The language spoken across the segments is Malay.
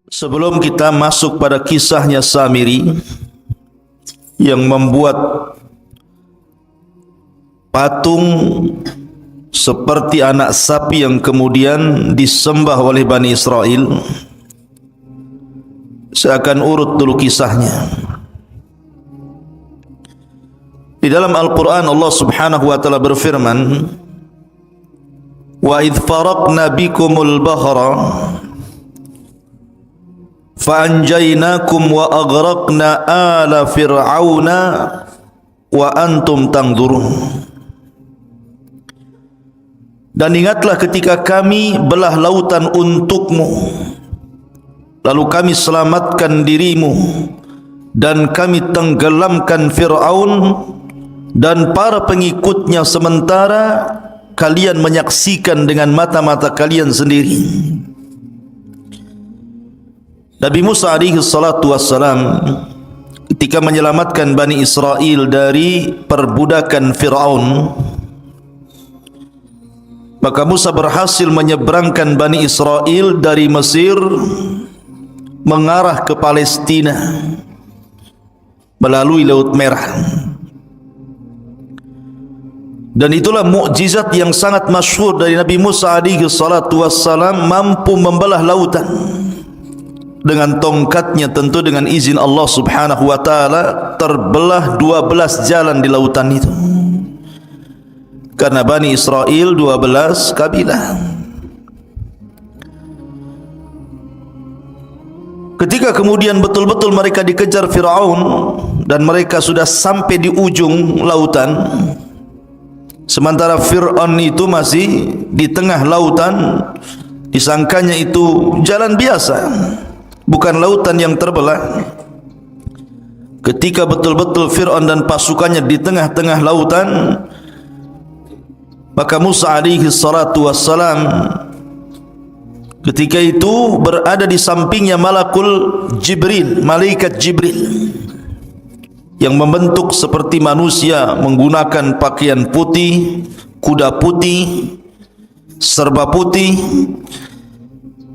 Sebelum kita masuk pada kisahnya Samiri yang membuat patung seperti anak sapi yang kemudian disembah oleh Bani Israel, saya akan urut dulu kisahnya. Di dalam Al-Quran Allah subhanahu wa ta'ala berfirman, wa idh faraqna bikumul bahra fa'anjaynakum wa aghraqna ala fir'auna wa antum tangdurun. Dan ingatlah ketika kami belah lautan untukmu, lalu kami selamatkan dirimu dan kami tenggelamkan Fir'aun dan para pengikutnya, sementara kalian menyaksikan dengan mata-mata kalian sendiri. Nabi Musa alaihi salatu wassalam ketika menyelamatkan Bani Israel dari perbudakan Fir'aun, maka Musa berhasil menyeberangkan Bani Israel dari Mesir mengarah ke Palestina melalui Laut Merah. Dan itulah mukjizat yang sangat masyhur dari Nabi Musa alaihi salatu wassalam, mampu membelah lautan dengan tongkatnya, tentu dengan izin Allah subhanahu wa ta'ala. Terbelah 12 jalan di lautan itu, karena Bani Israel 12 kabilah. Ketika kemudian betul-betul mereka dikejar Fir'aun dan mereka sudah sampai di ujung lautan, sementara Fir'aun itu masih di tengah lautan, disangkanya itu jalan biasa, bukan lautan yang terbelah. Ketika betul-betul Fir'aun dan pasukannya di tengah-tengah lautan, maka Musa alaihi salatu wassalam ketika itu berada di sampingnya malakul Jibril, malaikat Jibril yang membentuk seperti manusia, menggunakan pakaian putih, kuda putih, serba putih.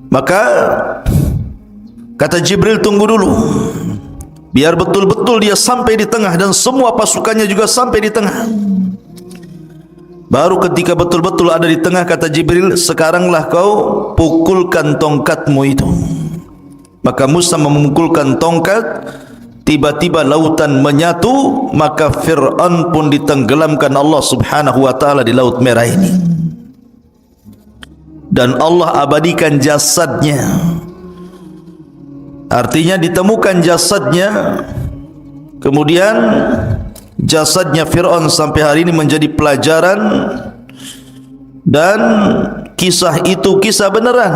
Maka kata Jibril, tunggu dulu, biar betul-betul dia sampai di tengah dan semua pasukannya juga sampai di tengah. Baru ketika betul-betul ada di tengah, kata Jibril, sekaranglah kau pukulkan tongkatmu itu. Maka Musa memukulkan tongkat, tiba-tiba lautan menyatu, maka Fir'aun pun ditenggelamkan Allah subhanahu wa ta'ala di Laut Merah ini. Dan Allah abadikan jasadnya, artinya ditemukan jasadnya. Kemudian jasadnya Fir'aun sampai hari ini menjadi pelajaran, dan kisah itu kisah beneran.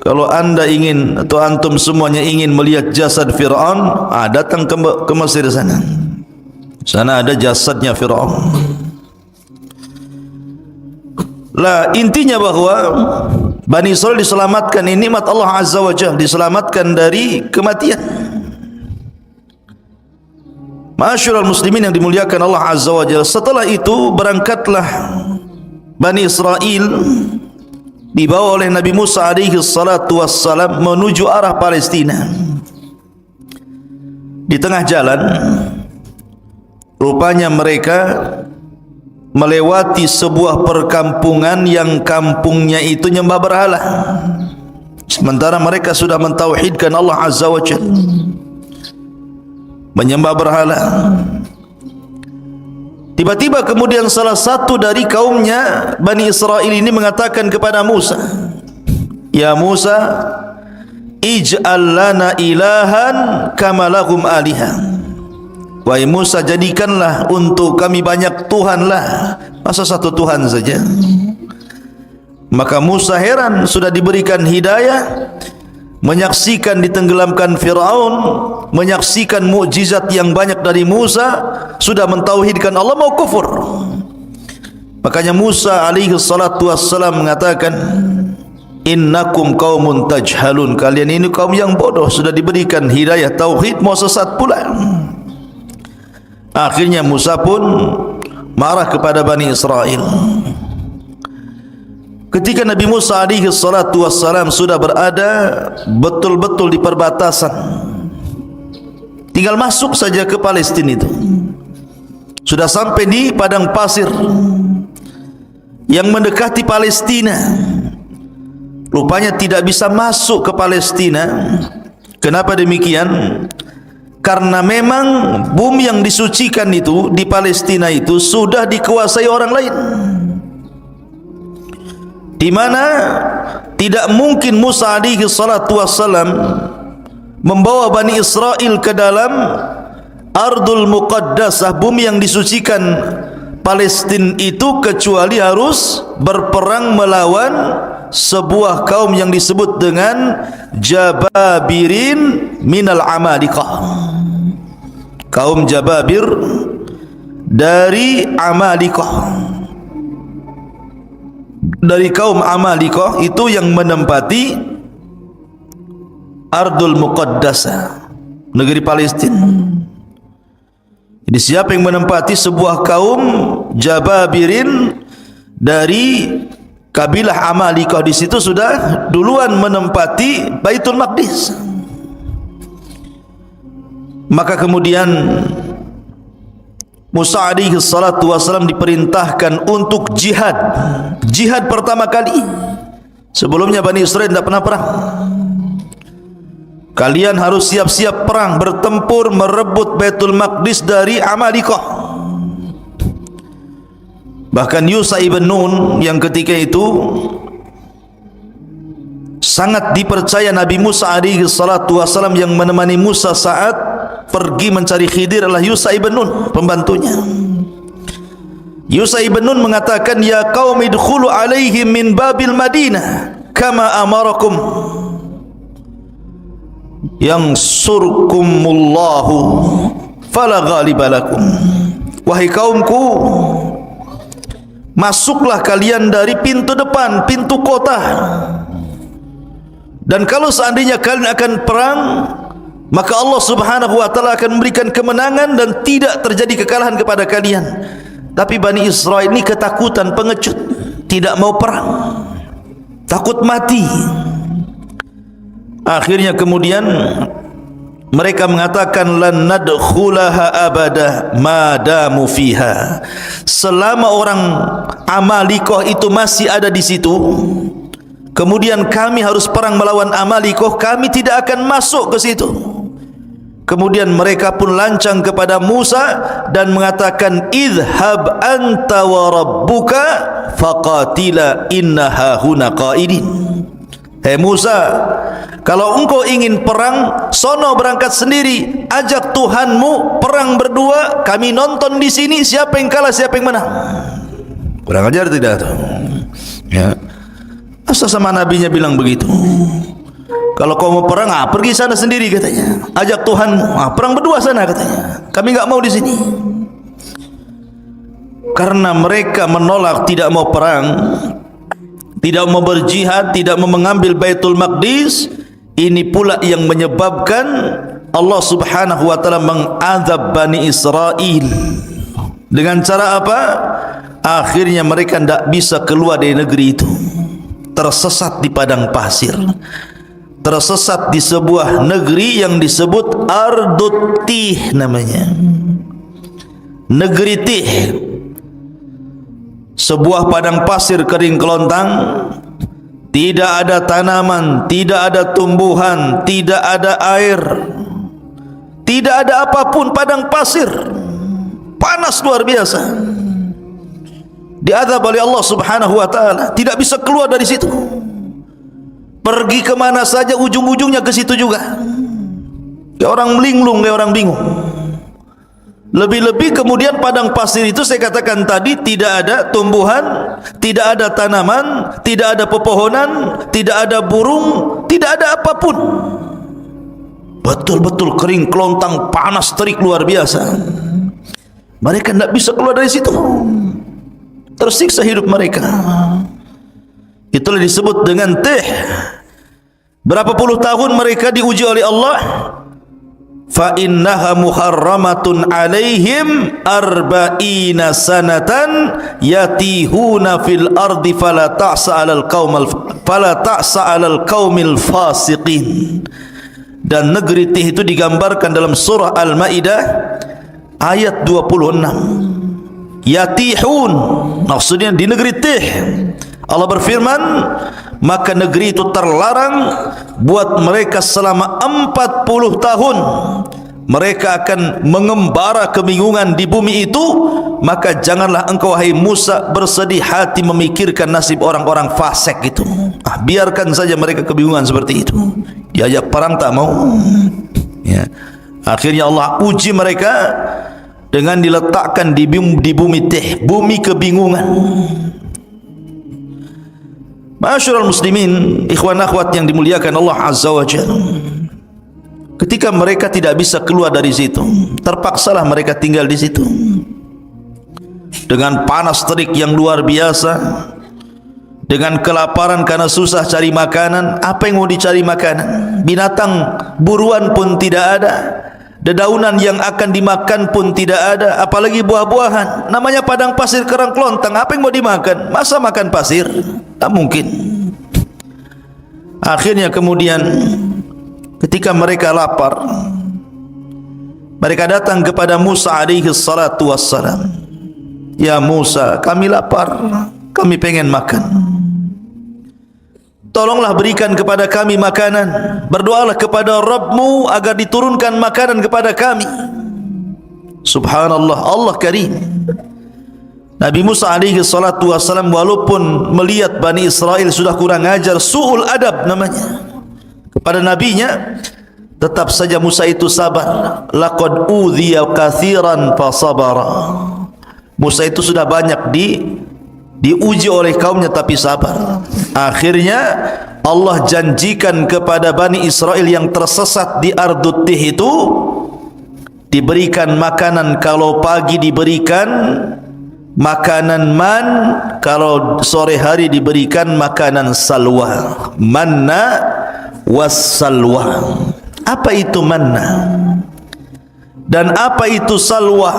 Kalau anda ingin atau antum semuanya ingin melihat jasad Fir'aun, datang ke Mesir sana. Sana ada jasadnya Fir'aun. Lah, intinya bahwa Bani Israel diselamatkan, ini nikmat Allah Azza wa Jalla, diselamatkan dari kematian. Ma'asyiral muslimin yang dimuliakan Allah Azza wa Jalla, setelah itu berangkatlah Bani Israel dibawa oleh Nabi Musa alaihi salatu wassalam menuju arah Palestina. Di tengah jalan rupanya mereka melewati sebuah perkampungan yang kampungnya itu nyembah berhala, sementara mereka sudah mentauhidkan Allah Azza wa Jalla, menyembah berhala. Tiba-tiba kemudian salah satu dari kaumnya Bani Israel ini mengatakan kepada Musa, ya Musa, ij'al lana ilahan kama lahum alihah. Wahai Musa, jadikanlah untuk kami banyak Tuhan lah, masa satu Tuhan saja? Maka Musa heran, sudah diberikan hidayah, menyaksikan ditenggelamkan Fir'aun, menyaksikan mukjizat yang banyak dari Musa, sudah mentauhidkan Allah, mau kufur. Makanya Musa alaihi salatu wassalam mengatakan, innakum qaumun tajhalun, kalian ini kaum yang bodoh, sudah diberikan hidayah tauhid mau sesat pula. Akhirnya Musa pun marah kepada Bani Israel. ketika Nabi Musa alaihi salatu wassalam sudah berada betul-betul di perbatasan, tinggal masuk saja ke Palestina itu, sudah sampai di padang pasir yang mendekati Palestina. Rupanya tidak bisa masuk ke Palestina. Kenapa demikian? Karena memang bumi yang disucikan itu di Palestina itu sudah dikuasai orang lain, di mana tidak mungkin Musa alaihi salatu wassalam membawa Bani Israel ke dalam Ardul Muqaddasah, bumi yang disucikan Palestina itu, kecuali harus berperang melawan sebuah kaum yang disebut dengan Jababirin minal Amalikah. Kaum Jababir dari Amalikah, dari kaum Amalikah itu yang menempati Ardul Muqaddasah, negeri Palestina. Jadi siapa yang menempati sebuah kaum Jababirin dari kabilah Amalikah, di situ sudah duluan menempati Baitul Maqdis. Maka kemudian Musa alaihi salatu wassalam diperintahkan untuk jihad. Jihad pertama kali. Sebelumnya Bani Israel tidak pernah perang. Kalian harus siap-siap perang, bertempur, merebut Baitul Maqdis dari Amalikah. Bahkan Yusha ibn Nun yang ketika itu sangat dipercaya Nabi Musa alaihi salatu wassalam, yang menemani Musa saat pergi mencari Khidir adalah Yusha ibn Nun, pembantunya. Yusha ibn Nun mengatakan, ya qaumi idkhulu alaihim min babil Madinah kama amarakum yansurkumullahu fala ghaliba lakum. Wahai kaumku, masuklah kalian dari pintu depan, pintu kota, dan kalau seandainya kalian akan perang, maka Allah subhanahu wa ta'ala akan memberikan kemenangan dan tidak terjadi kekalahan kepada kalian. Tapi Bani Israel ini ketakutan, pengecut, tidak mau perang, takut mati. Akhirnya kemudian mereka mengatakan, lan nadkhulaha abada madamu fiha. Selama orang Amalikah itu masih ada di situ, kemudian kami harus perang melawan Amalikah, kami tidak akan masuk ke situ. Kemudian mereka pun lancang kepada Musa dan mengatakan, idhhab anta wa rabbuka faqatila inna hahuna qaidin. Hei Musa, kalau engkau ingin perang, sono berangkat sendiri, ajak Tuhanmu perang berdua, kami nonton di sini siapa yang kalah siapa yang menang. Kurang ajar tidak tuh? Ya. Asal sama nabinya bilang begitu. Kalau kau mau perang, pergi sana sendiri katanya. Ajak Tuhanmu, perang berdua sana katanya. Kami enggak mau di sini. Karena mereka menolak, tidak mau perang, tidak mau berjihad, tidak mau mengambil Baitul Maqdis. Ini pula yang menyebabkan Allah subhanahu wa ta'ala mengazab Bani Israel. Dengan cara apa? Akhirnya mereka tidak bisa keluar dari negeri itu, tersesat di padang pasir, tersesat di sebuah negeri yang disebut Ardut Tih namanya, negeri Tih. Sebuah padang pasir kering kelontang, tidak ada tanaman, tidak ada tumbuhan, tidak ada air, tidak ada apapun, padang pasir, panas luar biasa. Diazab oleh Allah subhanahu wa ta'ala, tidak bisa keluar dari situ. Pergi kemana saja ujung-ujungnya ke situ juga. Kayak orang linglung, kayak orang bingung. Lebih-lebih kemudian padang pasir itu saya katakan tadi, tidak ada tumbuhan, tidak ada tanaman, tidak ada pepohonan, tidak ada burung, tidak ada apapun. Betul-betul kering kelontang, panas terik luar biasa. Mereka tidak bisa keluar dari situ, tersiksa hidup mereka. Itulah disebut dengan Tih. Berapa puluh tahun mereka diuji oleh Allah. fa innaha muharramatun alaihim arba'ina sanatan yatihuna fil ardi fala ta'sa 'alal qaumil fasiqin. Dan negeri Tih itu digambarkan dalam surah Al-Maidah ayat 26. Yatihun, maksudnya di negeri Tih. Allah berfirman, maka negeri itu terlarang buat mereka selama 40 tahun. Mereka akan mengembara kebingungan di bumi itu. Maka janganlah engkau wahai Musa bersedih hati memikirkan nasib orang-orang fasik itu. Biarkan saja mereka kebingungan seperti itu. Diajak perang tak mau. Ya. Akhirnya Allah uji mereka dengan diletakkan di bumi Tih, bumi kebingungan. Ma'asyiral muslimin, ikhwan akhwat yang dimuliakan Allah Azza wa Jalla. Ketika mereka tidak bisa keluar dari situ, terpaksalah mereka tinggal di situ. Dengan panas terik yang luar biasa, dengan kelaparan karena susah cari makanan. Apa yang mau dicari makanan? Binatang buruan pun tidak ada. Dedaunan yang akan dimakan pun tidak ada, apalagi buah-buahan. Namanya padang pasir kerang kelontang, apa yang mau dimakan? Masa makan pasir? Tak mungkin. Akhirnya kemudian ketika mereka lapar, mereka datang kepada Musa alaihi salatu wassalam. Ya Musa, kami lapar, kami pengen makan. Tolonglah berikan kepada kami makanan. Berdoalah kepada Rabbmu agar diturunkan makanan kepada kami. Subhanallah, Allah Karim. Nabi Musa alaihi salatu wassalam walaupun melihat Bani Israel sudah kurang ajar, su'ul adab namanya kepada nabinya, tetap saja Musa itu sabar. Laqad udhiya katsiran fasabara. Musa itu sudah banyak diuji oleh kaumnya tapi sabar. Akhirnya Allah janjikan kepada Bani Israel yang tersesat di Ardut Tih itu diberikan makanan. Kalau pagi diberikan makanan man, kalau sore hari diberikan makanan salwa. Manna was salwa. Apa itu manna dan apa itu salwa?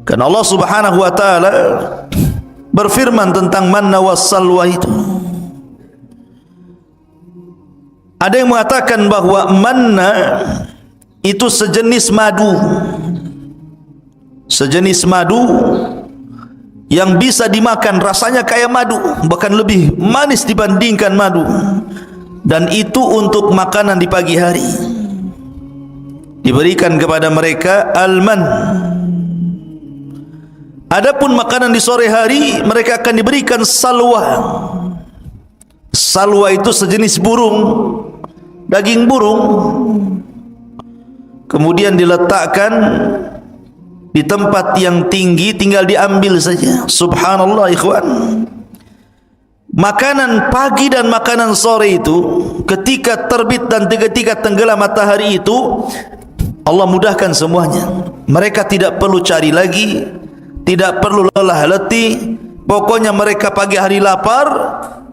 Karena Allah Subhanahu wa taala berfirman tentang manna was salwa itu. Ada yang mengatakan bahwa manna itu sejenis madu. Sejenis madu yang bisa dimakan, rasanya kayak madu, bahkan lebih manis dibandingkan madu. Dan itu untuk makanan di pagi hari. Diberikan kepada mereka alman. Adapun makanan di sore hari mereka akan diberikan salwa. Salwa itu sejenis burung, daging burung. Kemudian diletakkan di tempat yang tinggi, tinggal diambil saja. Subhanallah ikhwan. Makanan pagi dan makanan sore itu, ketika terbit dan ketika tenggelam matahari itu, Allah mudahkan semuanya. Mereka tidak perlu cari lagi, tidak perlu lelah letih. Pokoknya mereka pagi hari lapar,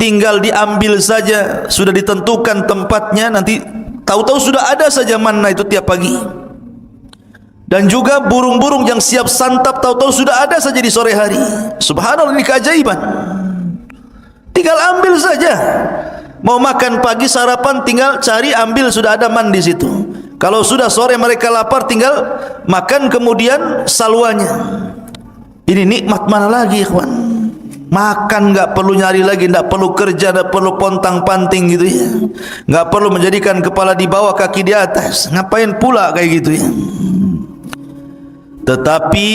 tinggal diambil saja. Sudah ditentukan tempatnya, nanti tahu-tahu sudah ada saja manna itu tiap pagi. Dan juga burung-burung yang siap santap, tahu-tahu sudah ada saja di sore hari. Subhanallah, ini keajaiban. Tinggal ambil saja. Mau makan pagi sarapan, tinggal cari ambil, sudah ada man di situ. Kalau sudah sore mereka lapar, tinggal makan kemudian salwanya. Ini nikmat mana lagi, ikhwan? Makan enggak perlu nyari lagi, enggak perlu kerja, enggak perlu pontang-panting gitu ya. Enggak perlu menjadikan kepala di bawah kaki di atas. Ngapain pula kayak gitu ya? Tetapi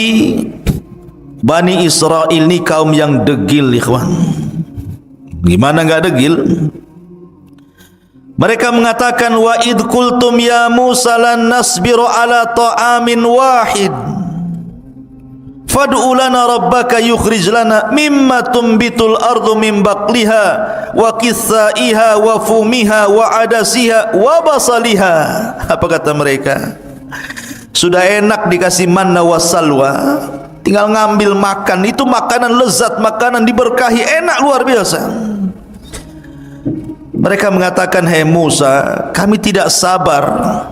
Bani Israel ini kaum yang degil, ikhwan. Gimana enggak degil? Mereka mengatakan, wa id qultum ya Musa lan nasbiru ala ta'amin wahid fad'u lana rabbaka yukhrij lana mimma tumbitul ardu min baqliha wa qithaiha wa fumiha wa adasiha wa basaliha. Apa kata mereka? Sudah enak dikasih manna wassalwa, tinggal ngambil makan. Itu makanan lezat, makanan diberkahi, enak luar biasa. Mereka mengatakan, "Hai Musa, kami tidak sabar,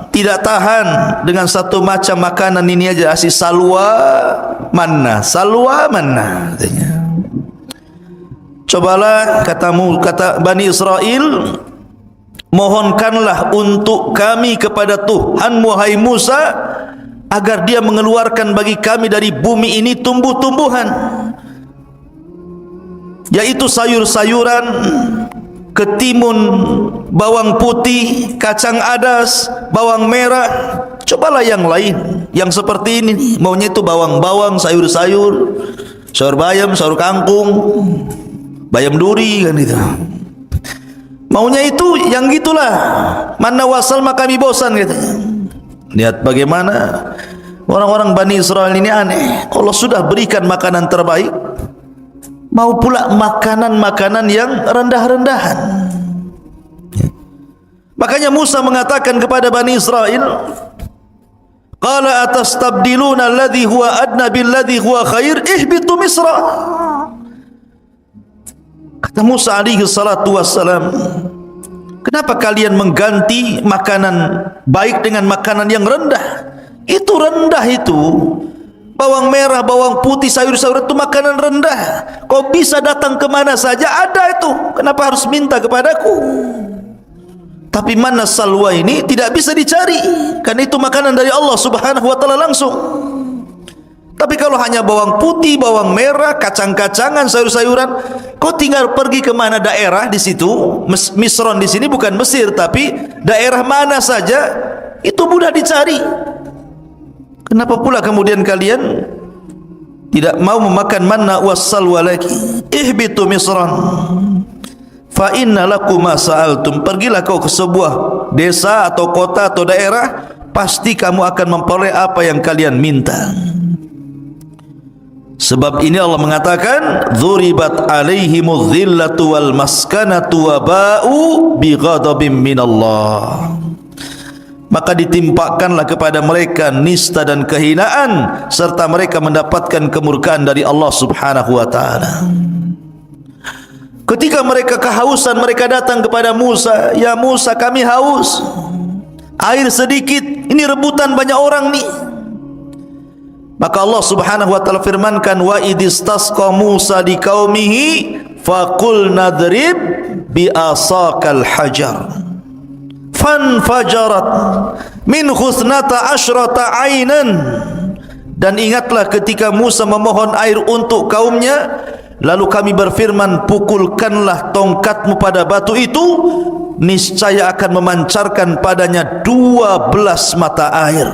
tidak tahan dengan satu macam makanan ini aja, asyik salwa manna, katanya. Cobalah, kata Bani Israel, mohonkanlah untuk kami kepada Tuhanmu, hai Musa, agar dia mengeluarkan bagi kami dari bumi ini tumbuh-tumbuhan, yaitu sayur-sayuran, ketimun, bawang putih, kacang adas, bawang merah. Cobalah yang lain, yang seperti ini. Maunya itu bawang-bawang, sayur-sayur, sayur bayam, sayur kangkung, bayam duri, kan itu. Maunya itu yang gitulah. Mana wasal maka kami bosan, katanya. Lihat bagaimana orang-orang Bani Israel ini aneh. Allah sudah berikan makanan terbaik, mau pula makanan-makanan yang rendah-rendahan. Makanya Musa mengatakan kepada Bani Israel, qala atastabdiluna alladhi huwa adna billadhi huwa khair, ihbitu Misra. Kata Musa alaihi salatu wassalam, kenapa kalian mengganti makanan baik dengan makanan yang rendah? Itu rendah itu. Bawang merah, bawang putih, sayur-sayur itu makanan rendah. Kau bisa datang kemana saja ada itu. Kenapa harus minta kepadaku? Tapi mana salwa ini tidak bisa dicari, karena itu makanan dari Allah subhanahu wa ta'ala langsung. Tapi kalau hanya bawang putih, bawang merah, kacang-kacangan, sayur-sayuran, kau tinggal pergi ke mana daerah di situ. Misron di sini bukan Mesir, tapi daerah mana saja itu mudah dicari. Kenapa pula kemudian kalian tidak mau memakan manna wassalwa lagi? Ihbitu Misran fa inna lakum ma sa'altum. Pergilah kau ke sebuah desa atau kota atau daerah, pasti kamu akan memperoleh apa yang kalian minta. Sebab ini Allah mengatakan, dzuribat alaihimudz zillatu wal maskanatu wa ba'u bighadabim minallah. Maka ditimpakanlah kepada mereka nista dan kehinaan, serta mereka mendapatkan kemurkaan dari Allah subhanahu wa ta'ala. Ketika mereka kehausan, mereka datang kepada Musa, "Ya Musa, kami haus, air sedikit, ini rebutan banyak orang nih." Maka Allah subhanahu wa ta'ala firmankan, "Wa idistasqa Musa di qaumihi faqul nadrib bi asaqal hajar fanfajarat min khusnata asyrata ainan." Dan ingatlah ketika Musa memohon air untuk kaumnya, lalu kami berfirman, pukulkanlah tongkatmu pada batu itu, niscaya akan memancarkan padanya 12 mata air.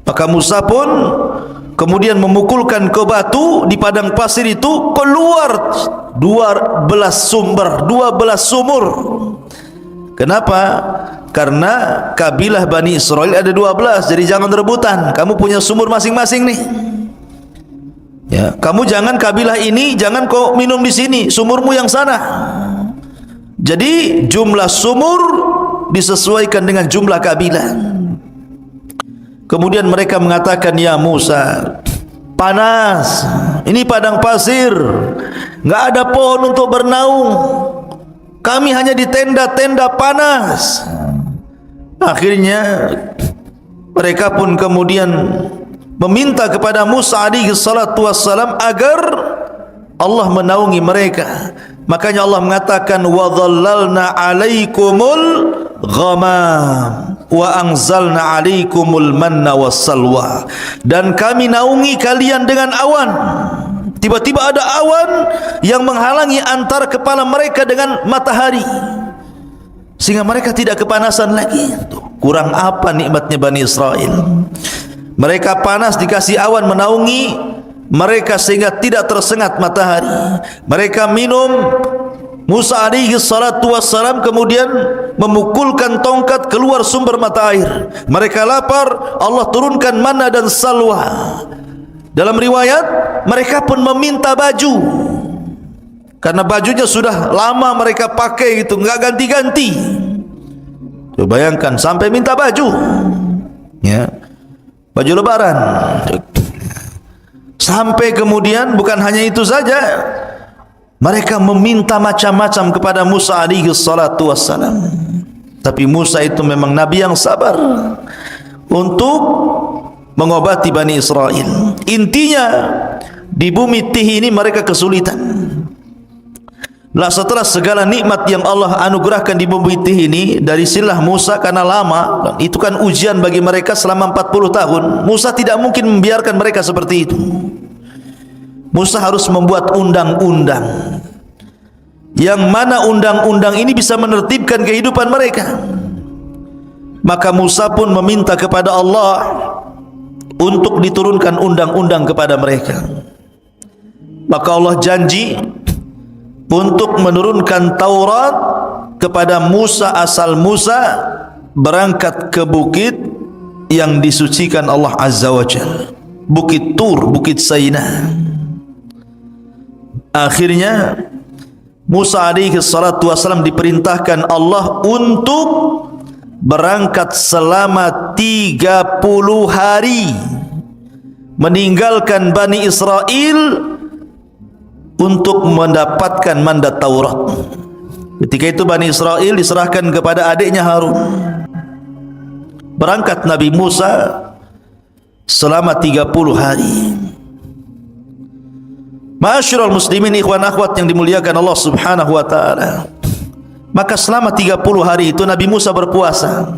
Maka Musa pun kemudian memukulkan ke batu di padang pasir itu, keluar 12 sumber, 12 sumur. Kenapa? Karena kabilah Bani Israel ada 12, jadi jangan rebutan. Kamu punya sumur masing-masing nih. Ya, kamu jangan kabilah ini, jangan kau minum di sini, sumurmu yang sana. Jadi jumlah sumur disesuaikan dengan jumlah kabilah. Kemudian mereka mengatakan, "Ya Musa, panas, ini padang pasir, nggak ada pohon untuk bernaung. Kami hanya di tenda-tenda panas." Akhirnya mereka pun kemudian meminta kepada Musa alaihi salatu wassalam agar Allah menaungi mereka. Makanya Allah mengatakan, "Wa dhallalna 'alaikumul ghamam wa anzalna 'alaikumul manna wassalwa." Dan kami naungi kalian dengan awan. Tiba-tiba ada awan yang menghalangi antara kepala mereka dengan matahari, sehingga mereka tidak kepanasan lagi. Kurang apa nikmatnya Bani Israel? Mereka panas dikasih awan menaungi mereka sehingga tidak tersengat matahari. Mereka minum, Musa alaihi salatu wassalam kemudian memukulkan tongkat, keluar sumber mata air. Mereka lapar, Allah turunkan manna dan salwa. Dalam riwayat mereka pun meminta baju, karena bajunya sudah lama mereka pakai itu, enggak ganti-ganti. Coba bayangkan sampai minta baju, ya, baju lebaran. Sampai kemudian bukan hanya itu saja, Mereka meminta macam-macam kepada Musa alaihi salatu wassalam. Tapi Musa itu memang nabi yang sabar untuk mengobati Bani Israel. Intinya di bumi Tih ini mereka kesulitan. Lah setelah segala nikmat yang Allah anugerahkan di bumi Tih ini dari silah Musa, karena lama, itu kan ujian bagi mereka selama 40 tahun. Musa tidak mungkin membiarkan mereka seperti itu. Musa harus membuat undang-undang, yang mana undang-undang ini bisa menertibkan kehidupan mereka. Maka Musa pun meminta kepada Allah untuk diturunkan undang-undang kepada mereka. Maka Allah janji untuk menurunkan Taurat kepada Musa asal Musa berangkat ke bukit yang disucikan Allah Azza wa Jalla, Bukit Tur, Bukit Saina. Akhirnya Musa alaihi salatu wasallam diperintahkan Allah untuk berangkat selama 30 hari meninggalkan Bani Israel untuk mendapatkan mandat Taurat. Ketika itu Bani Israel diserahkan kepada adiknya Harun. Berangkat Nabi Musa selama 30 hari. Ma'asyiral muslimin, ikhwan akhwat yang dimuliakan Allah Subhanahu wa taala. Maka selama 30 hari itu Nabi Musa berpuasa.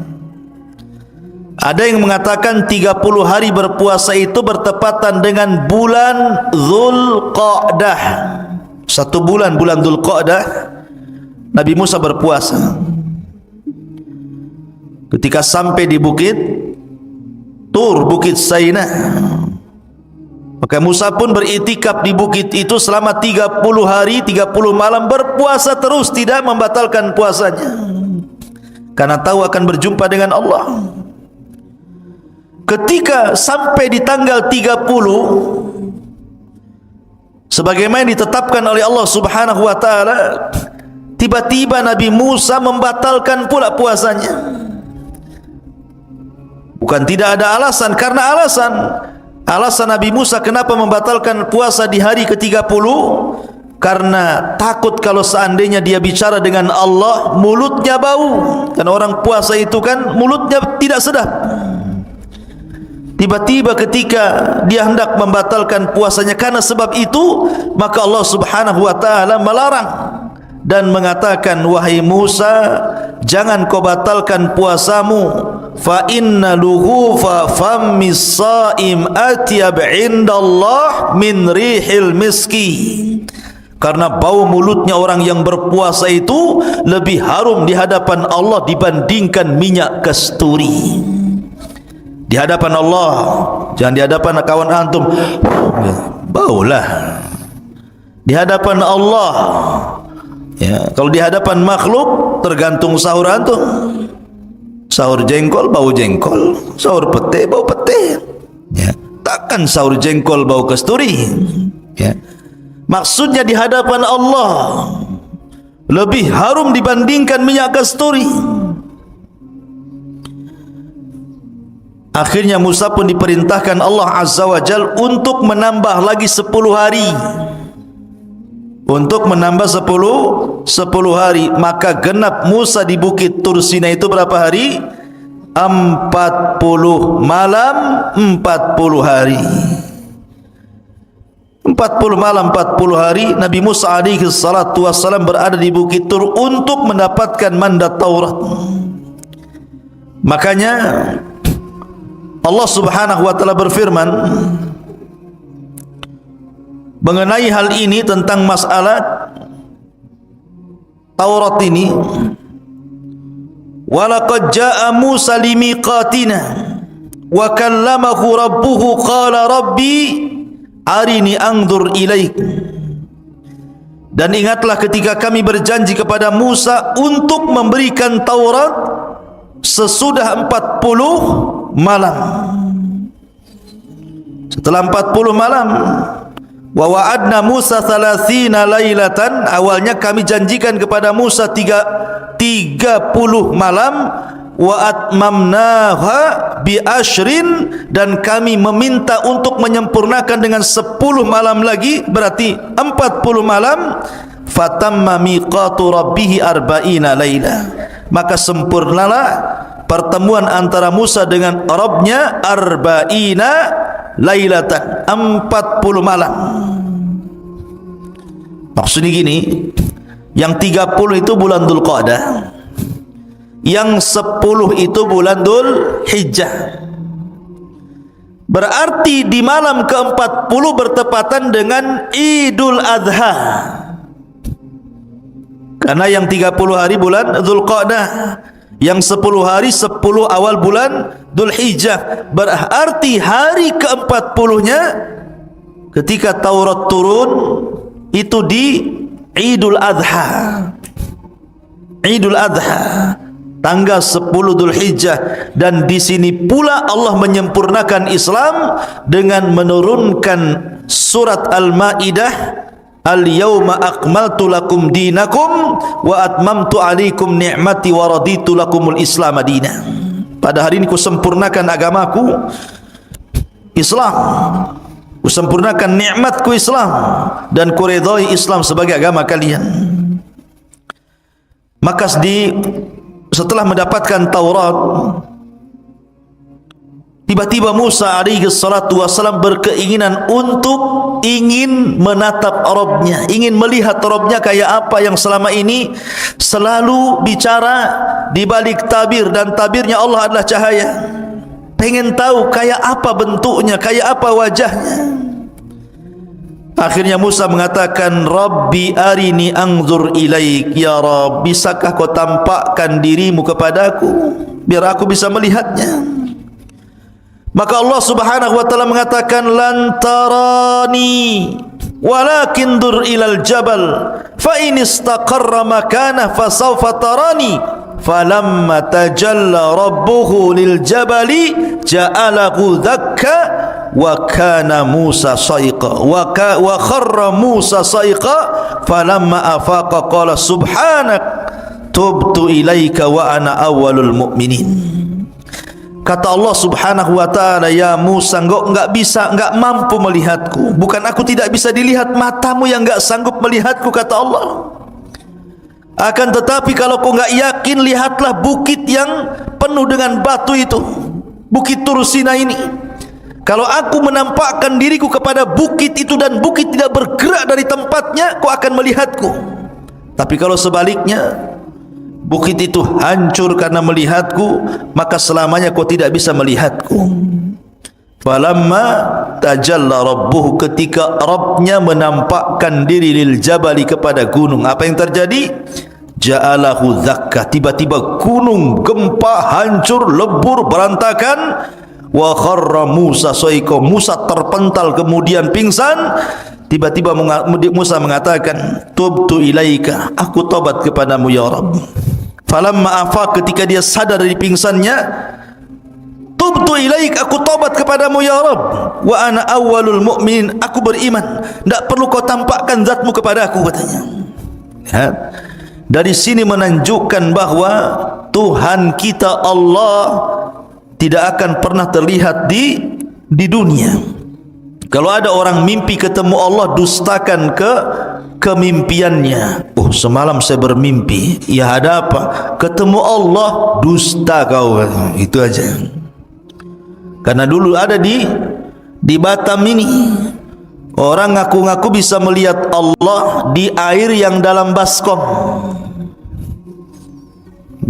Ada yang mengatakan 30 hari berpuasa itu bertepatan dengan bulan Dzulqa'dah. Satu bulan Dzulqa'dah Nabi Musa berpuasa. Ketika sampai di bukit Tur, Bukit Saina, maka Musa pun beriktikaf di bukit itu selama 30 hari 30 malam, berpuasa terus, tidak membatalkan puasanya, karena tahu akan berjumpa dengan Allah. Ketika sampai di tanggal 30 sebagaimana ditetapkan oleh Allah Subhanahu wa taala, tiba-tiba Nabi Musa membatalkan pula puasanya. Bukan tidak ada alasan, karena alasan Nabi Musa kenapa membatalkan puasa di hari ke-30, karena takut kalau seandainya dia bicara dengan Allah mulutnya bau. Karena orang puasa itu kan mulutnya tidak sedap. Tiba-tiba ketika dia hendak membatalkan puasanya karena sebab itu, maka Allah Subhanahu wa taala melarang dan mengatakan, wahai Musa, jangan kau batalkan puasamu, fa inna luhufa fammis saim atyab indallah min rihil miski. Karena bau mulutnya orang yang berpuasa itu lebih harum di hadapan Allah dibandingkan minyak kasturi. Di hadapan Allah, jangan di hadapan kawan antum, baulah. Di hadapan Allah, ya, kalau di hadapan makhluk tergantung sahur antum. Sahur jengkol bau jengkol, sahur pete bau pete, ya. Takkan sahur jengkol bau kasturi, ya. Maksudnya di hadapan Allah lebih harum dibandingkan minyak kasturi. Akhirnya Musa pun diperintahkan Allah Azza wa Jal untuk menambah lagi 10 hari. Untuk menambah 10 hari. Maka genap Musa di Bukit Tur Sina itu berapa hari? 40 malam 40 hari. 40 malam 40 hari Nabi Musa alaihi salatu wassalam berada di Bukit Tur untuk mendapatkan mandat Taurat. Makanya Allah Subhanahu wa taala berfirman mengenai hal ini, tentang masalah Taurat ini, walaqad jaa Musa limiqatina wa kallamahu rabbuhu qala rabbi arini anzur ilaik. Dan ingatlah ketika kami berjanji kepada Musa untuk memberikan Taurat sesudah 40 malam. Setelah 40 malam, wa wa'adna Musa 30 lailatan, awalnya kami janjikan kepada Musa 30 malam, wa atmamnaha bi ashrin, dan kami meminta untuk menyempurnakan dengan 10 malam lagi, berarti 40 malam. fatamma miqatu rabbih arba'ina laila, maka sempurnalah pertemuan antara Musa dengan Rabbnya arba'ina lailatan, 40 malam. Maksudnya gini, yang 30 itu bulan Dzulqa'dah, yang 10 itu bulan Dzulhijjah. Berarti di malam ke-40 bertepatan dengan Idul Adha. Karena yang 30 hari bulan Dzulqa'dah, yang 10 hari 10 awal bulan Dzulhijjah. Berarti hari ke-40-nya ketika Taurat turun itu di Idul Adha. Idul Adha tanggal 10 Dzulhijjah, dan di sini pula Allah menyempurnakan Islam dengan menurunkan surat Al-Maidah, Al-yawma akmaltu lakum dinakum wa atmamtu alaikum ni'mati wa raditu lakumul Islam madina. Pada hari ini kusempurnakan agamaku Islam, kusempurnakan nikmatku Islam, dan kuridhai Islam sebagai agama kalian. Maka setelah mendapatkan Taurat, tiba-tiba Musa alaihi salatu wasalam berkeinginan untuk ingin menatap Rabbnya, ingin melihat Rabbnya kayak apa yang selama ini selalu bicara di balik tabir, dan tabirnya Allah adalah cahaya. Pengen tahu kayak apa bentuknya, kayak apa wajahnya. Akhirnya Musa mengatakan, Rabbi arini anzur ilaik, ya Rabb, bisakah kau tampakkan dirimu kepadaku biar aku bisa melihatnya? Maka Allah Subhanahu wa taala mengatakan, lan tarani walakin dur ilal jabal fa in istaqarra makana fasawfa tarani. Falamma tajalla rabbuhu lil jabali ja'alahu dakka wa kana Musa sa'iqa wa kharra Musa sa'iqa falamma afaqa qala subhanak tubtu ilaika wa ana awwalul mu'minin. Kata Allah Subhanahu wa taala, ya Musa, engkau enggak mampu melihatku. Bukan aku tidak bisa dilihat, matamu yang enggak sanggup melihatku, kata Allah. Akan tetapi kalau kau enggak yakin, lihatlah bukit yang penuh dengan batu itu, Bukit Tur Sina ini. Kalau aku menampakkan diriku kepada bukit itu dan bukit tidak bergerak dari tempatnya, kau akan melihatku. Tapi kalau sebaliknya, bukit itu hancur karena melihatku, maka selamanya kau tidak bisa melihatku. Falamma tajalla rabbuhu, ketika Rabbnya menampakkan diri lil jabali, kepada gunung, apa yang terjadi? Ja'alahu dzakka, tiba-tiba gunung gempa, hancur, lebur, berantakan. Wa kharra Musa sa'iqa, Musa terpental kemudian pingsan. Tiba-tiba Musa mengatakan, tubtu ilaika, aku tobat kepadamu ya Rabb. Falamma afaq, ketika dia sadar dari pingsannya, tubtu ilaik, aku tobat kepadamu ya Rabb. Wa ana awwalul mu'minin, aku beriman, tidak perlu kau tampakkan zatmu kepadaku, katanya. Lihat, dari sini menunjukkan bahwa Tuhan kita Allah tidak akan pernah terlihat di dunia. Kalau ada orang mimpi ketemu Allah, dustakan kemimpiannya. Oh, semalam saya bermimpi. Ya, ada apa? Ketemu Allah, dusta kau. Itu aja. Karena dulu ada di Batam ini, orang ngaku-ngaku bisa melihat Allah di air yang dalam baskom.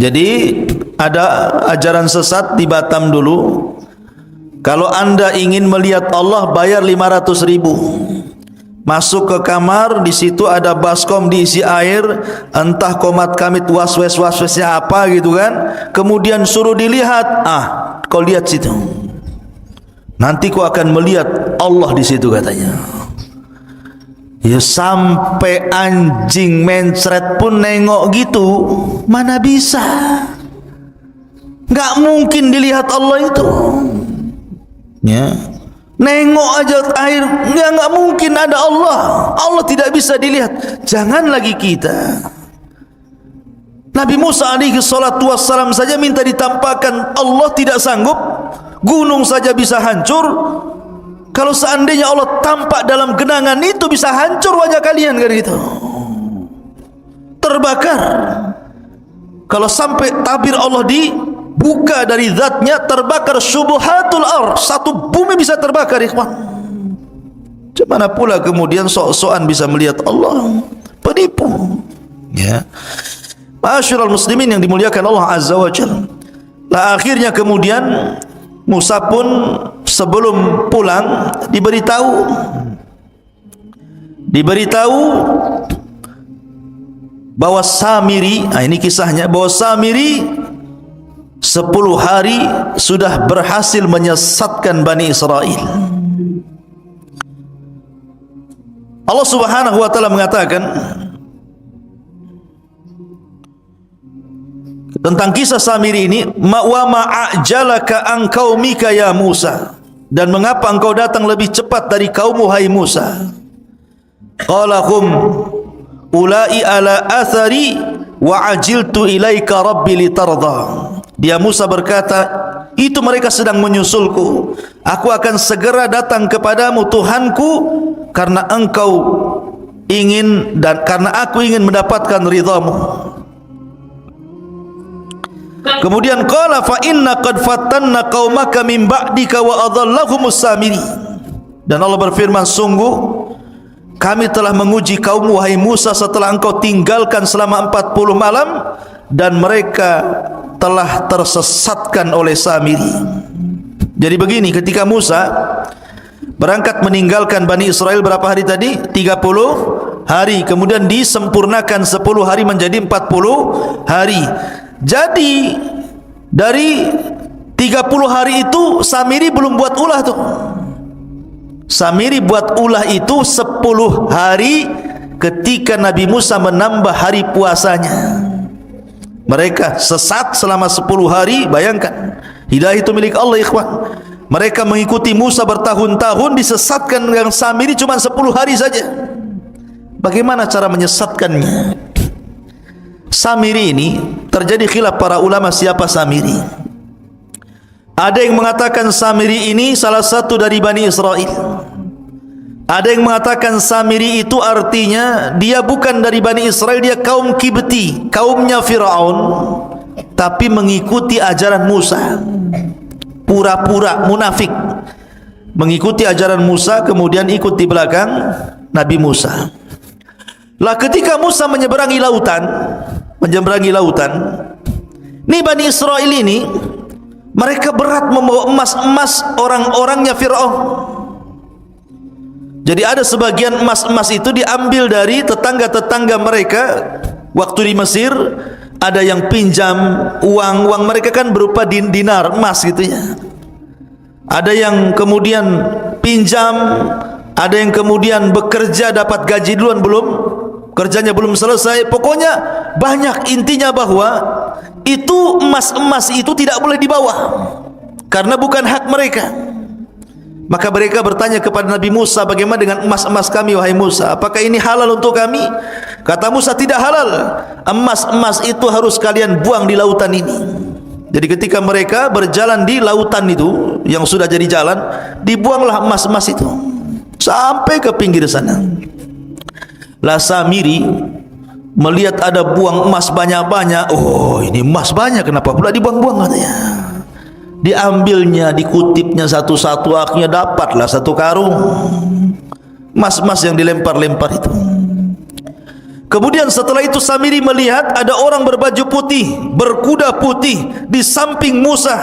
Jadi ada ajaran sesat di Batam dulu, kalau anda ingin melihat Allah, bayar 500.000. Masuk ke kamar, di situ ada baskom diisi air, entah komat kamit waswesnya apa gitu kan. Kemudian suruh dilihat, kau lihat situ, nanti kau akan melihat Allah di situ, katanya. Ya, sampai anjing mencret pun nengok gitu, mana bisa? Enggak mungkin dilihat Allah itu. Ya, nengok aja air, enggak mungkin ada Allah. Allah tidak bisa dilihat. Jangan lagi kita. Nabi Musa alaihi salatu wassalam saja minta ditampakkan Allah, tidak sanggup. Gunung saja bisa hancur. Kalau seandainya Allah tampak dalam genangan itu, bisa hancur wajah kalian, kan gitu. terbakar. Kalau sampai tabir Allah dibuka dari zatnya, terbakar syubuhatul ard, satu bumi bisa terbakar, ikhwan. Cemana pula kemudian sok-sokan bisa melihat Allah, penipu. Ya, ma'asyiral muslimin yang dimuliakan Allah Azza wa Jalla. Lah akhirnya kemudian Musa pun sebelum pulang diberitahu bahwa Samiri, ini kisahnya, bahwa Samiri 10 hari sudah berhasil menyesatkan Bani Israel. Allah Subhanahu wa taala mengatakan tentang kisah Samiri ini, wa ma'ajalaka an qaumika ya Musa, dan mengapa engkau datang lebih cepat dari kaummu hai Musa? Qala hum ulai ala athari wa ajiltu ilaika rabbi litarda. Dia Musa berkata, itu mereka sedang menyusulku, aku akan segera datang kepadamu Tuhanku, karena engkau ingin dan karena aku ingin mendapatkan ridhamu. Kemudian qala fa inna qad fatanna qaumaka min ba'dika wa adhallahumus Samiri. Dan Allah berfirman, sungguh kami telah menguji kaummu wahai Musa setelah engkau tinggalkan selama 40 malam, dan mereka telah tersesatkan oleh Samiri. Jadi begini, ketika Musa berangkat meninggalkan Bani Israel berapa hari tadi? 30 hari. Kemudian disempurnakan 10 hari menjadi 40 hari. Jadi dari 30 hari itu Samiri belum buat ulah tuh. Samiri buat ulah itu 10 hari ketika Nabi Musa menambah hari puasanya. Mereka sesat selama 10 hari. Bayangkan, hidayah itu milik Allah, ikhwan. Mereka mengikuti Musa bertahun-tahun, disesatkan dengan Samiri cuma 10 hari saja. Bagaimana cara menyesatkannya? Samiri ini terjadi khilaf para ulama, siapa Samiri. Ada yang mengatakan Samiri ini salah satu dari Bani Israel. Ada yang mengatakan Samiri itu artinya dia bukan dari Bani Israel, dia kaum Kibti, kaumnya Fir'aun, tapi mengikuti ajaran Musa. Pura-pura munafik, mengikuti ajaran Musa, kemudian ikut di belakang Nabi Musa. Lah ketika Musa menyeberangi lautan, nih Bani Israel ini mereka berat membawa emas-emas orang-orangnya Fir'aun. Jadi ada sebagian emas-emas itu diambil dari tetangga-tetangga mereka waktu di Mesir. Ada yang pinjam uang mereka kan berupa dinar emas gitu ya. Ada yang kemudian pinjam, ada yang kemudian bekerja dapat gaji duluan, kerjanya belum selesai. Pokoknya banyak. Intinya bahwa itu emas-emas itu tidak boleh dibawa karena bukan hak mereka. Maka mereka bertanya kepada Nabi Musa, bagaimana dengan emas-emas kami wahai Musa? Apakah ini halal untuk kami? Kata Musa, tidak halal. Emas-emas itu harus kalian buang di lautan ini. Jadi ketika mereka berjalan di lautan itu yang sudah jadi jalan, dibuanglah emas-emas itu sampai ke pinggir sana. Lah Samiri melihat ada buang emas banyak-banyak. Oh, ini emas banyak, kenapa pula dibuang-buang katanya. Diambilnya, dikutipnya satu-satu, akhirnya dapatlah 1 karung emas-emas yang dilempar-lempar itu. Kemudian setelah itu Samiri melihat ada orang berbaju putih, berkuda putih di samping Musa,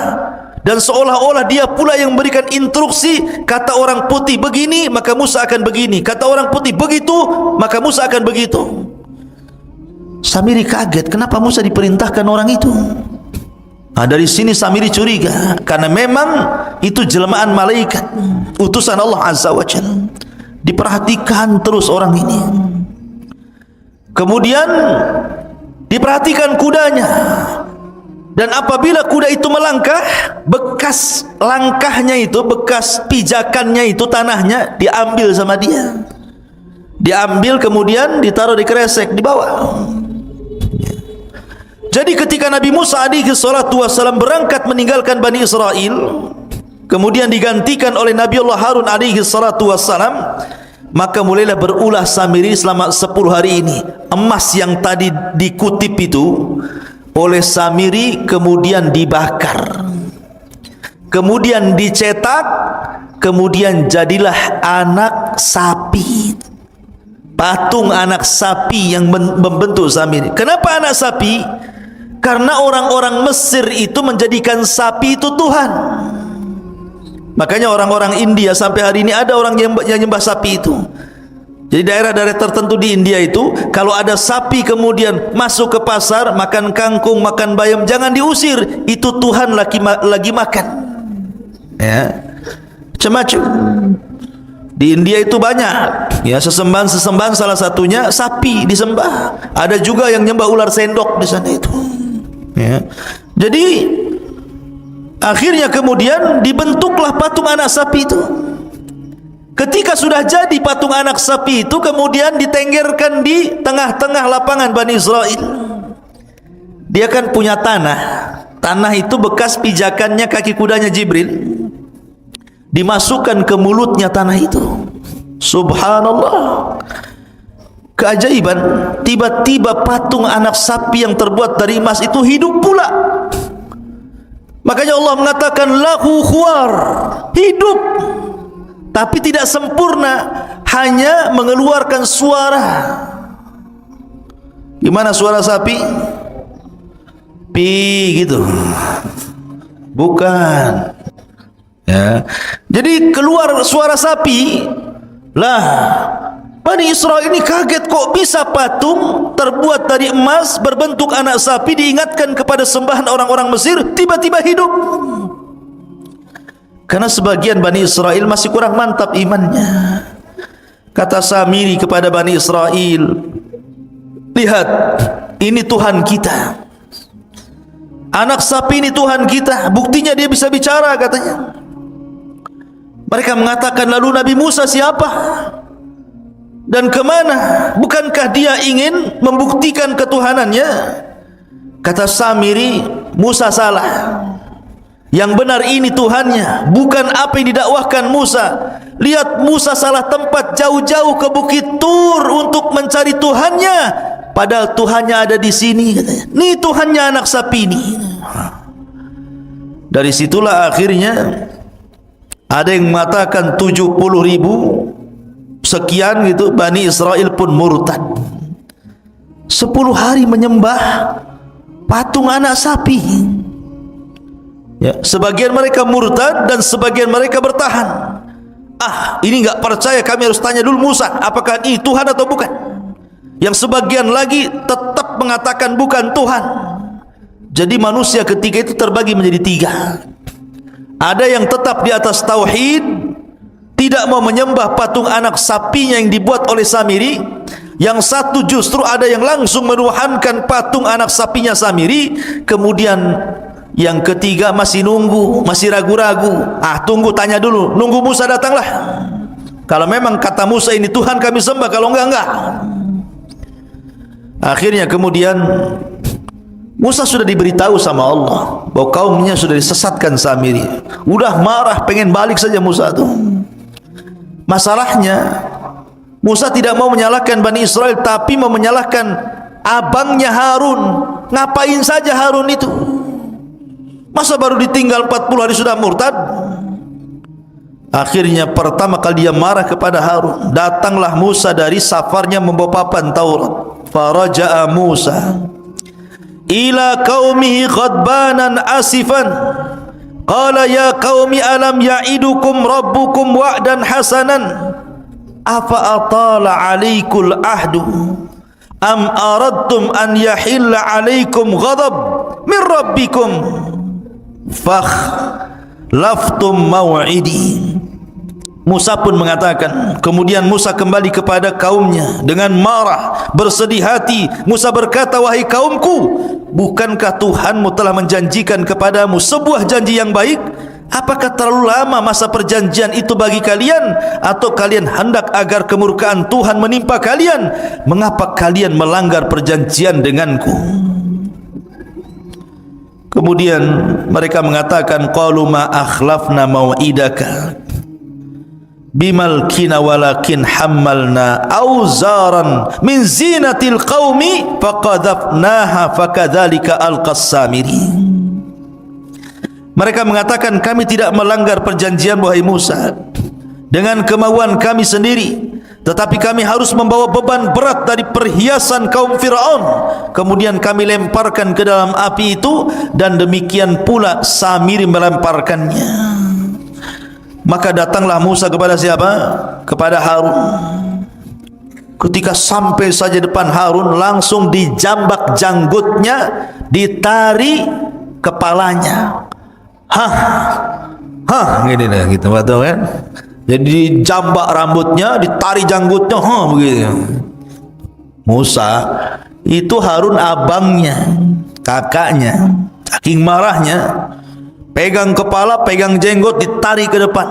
dan seolah-olah dia pula yang memberikan instruksi. Kata orang putih begini, maka Musa akan begini. Kata orang putih begitu, maka Musa akan begitu. Samiri kaget, kenapa Musa diperintahkan orang itu? Nah, dari sini Samiri curiga, karena memang itu jelmaan malaikat, utusan Allah Azza wa Jalla. Diperhatikan terus orang ini. Kemudian diperhatikan kudanya, dan apabila kuda itu melangkah, bekas langkahnya itu, bekas pijakannya itu, tanahnya diambil sama dia. Diambil kemudian ditaruh di kresek di bawah. Jadi ketika Nabi Musa alaihi salatu wasallam berangkat meninggalkan Bani Israel, kemudian digantikan oleh Nabi Allah Harun alaihi salatu wasallam, Maka mulailah berulah Samiri selama 10 hari ini. Emas yang tadi dikutip itu oleh Samiri kemudian dibakar, kemudian dicetak, kemudian jadilah anak sapi, patung anak sapi yang membentuk Samiri. Kenapa anak sapi? Karena orang-orang Mesir itu menjadikan sapi itu Tuhan. Makanya orang-orang India sampai hari ini ada orang yang nyembah sapi itu. Jadi daerah-daerah tertentu di India itu, kalau ada sapi kemudian masuk ke pasar, makan kangkung, makan bayam, jangan diusir. Itu Tuhan lagi makan. Ya, macam-macam. Di India itu banyak. Ya, sesembahan salah satunya sapi disembah. Ada juga yang nyembah ular sendok di sana itu. Ya. Jadi akhirnya kemudian dibentuklah patung anak sapi itu. Ketika sudah jadi patung anak sapi itu, kemudian ditenggerkan di tengah-tengah lapangan Bani Israel. Dia kan punya tanah. Tanah itu bekas pijakannya kaki kudanya Jibril. Dimasukkan ke mulutnya tanah itu. Subhanallah. Keajaiban, tiba-tiba patung anak sapi yang terbuat dari emas itu hidup pula. Makanya Allah mengatakan lahu khuwar, hidup, tapi tidak sempurna, hanya mengeluarkan suara. Gimana suara sapi? Pi gitu. Bukan. Ya. Jadi keluar suara sapi. Lah, Bani Israel ini kaget, kok bisa patung terbuat dari emas berbentuk anak sapi diingatkan kepada sembahan orang-orang Mesir tiba-tiba hidup. Karena sebagian Bani Israel masih kurang mantap imannya. Kata Samiri kepada Bani Israel, lihat, ini Tuhan kita, anak sapi ini Tuhan kita, buktinya dia bisa bicara katanya. Mereka mengatakan, lalu Nabi Musa siapa? Dan kemana? Bukankah dia ingin membuktikan ketuhanannya? Kata Samiri, Musa salah. Yang benar ini Tuhannya, bukan apa yang didakwahkan Musa. Lihat, Musa salah tempat, jauh-jauh ke Bukit Tur untuk mencari Tuhannya, padahal Tuhannya ada di sini katanya. Nih Tuhannya anak sapi ini. Dari situlah akhirnya ada yang mengatakan 70.000 sekian gitu Bani Israel pun murtad. 10 hari menyembah patung anak sapi. Ya, sebagian mereka murtad dan sebagian mereka bertahan. Ini enggak percaya, kami harus tanya dulu Musa, apakah ini Tuhan atau bukan? Yang sebagian lagi tetap mengatakan bukan Tuhan. Jadi manusia ketika itu terbagi menjadi 3. Ada yang tetap di atas tauhid, tidak mau menyembah patung anak sapinya yang dibuat oleh Samiri. Yang satu justru ada yang langsung menuhankan patung anak sapinya Samiri. Kemudian yang ketiga masih nunggu, masih ragu-ragu. Tunggu, tanya dulu, nunggu Musa datanglah. Kalau memang kata Musa ini Tuhan kami sembah, kalau enggak. Akhirnya kemudian Musa sudah diberitahu sama Allah bahwa kaumnya sudah disesatkan Samiri. Udah marah, pengen balik saja Musa tuh. Masalahnya Musa tidak mau menyalahkan Bani Israel, tapi mau menyalahkan abangnya Harun. Ngapain saja Harun itu? Masa baru ditinggal 40 hari sudah murtad? Akhirnya pertama kali dia marah kepada Harun. Datanglah Musa dari safarnya membawa papan Taurat. Faraja'a Musa ila qaumihi ghadbanan asifan. Qala ya qaumi alam ya'idukum rabbukum wa'dan hasanan afa atala 'alaikul ahdu am aradtum an yahilla 'alaikum ghadab min rabbikum fakhlaftum maw'idi. Musa pun mengatakan, kemudian Musa kembali kepada kaumnya dengan marah, bersedih hati. Musa berkata, wahai kaumku, bukankah Tuhanmu telah menjanjikan kepadamu sebuah janji yang baik? Apakah terlalu lama masa perjanjian itu bagi kalian? Atau kalian hendak agar kemurkaan Tuhan menimpa kalian? Mengapa kalian melanggar perjanjian denganku? Kemudian mereka mengatakan, qalu ma akhlafna mau'idaka. bimalkina walakin hammalna auzaran min zinatil qaumi faqadhafnaha fakadzalika alqas Samiri. Mereka mengatakan, kami tidak melanggar perjanjian wahai Musa dengan kemauan kami sendiri, tetapi kami harus membawa beban berat dari perhiasan kaum Fir'aun, kemudian kami lemparkan ke dalam api itu, dan demikian pula Samiri melemparkannya. Maka datanglah Musa kepada siapa? Kepada Harun. Ketika sampai saja depan Harun, langsung dijambak janggutnya, ditari kepalanya. Gini dah gitu, betul kan? Jadi dijambak rambutnya, ditari janggutnya, begitu. Musa itu Harun abangnya, kakaknya, saking marahnya, pegang kepala, pegang jenggot, ditarik ke depan.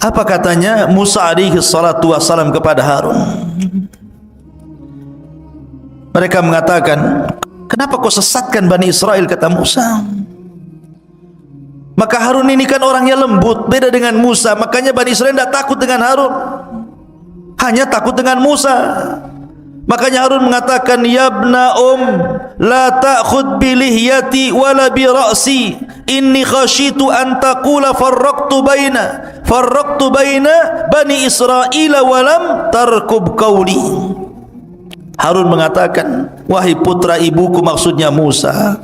Apa katanya Musa alaihi salatu wassalam kepada Harun? Mereka mengatakan, kenapa kau sesatkan Bani Israel, kata Musa. Maka Harun ini kan orangnya lembut, beda dengan Musa. Makanya Bani Israel tidak takut dengan Harun, hanya takut dengan Musa. Makanya Harun mengatakan, ya ibna la ta'khud bi lihyati wala bi ra'si, inni khashitu an taqula farraqtu baina Bani Israel wa lam tarkub qawli. Harun mengatakan, wahai putra ibuku, maksudnya Musa,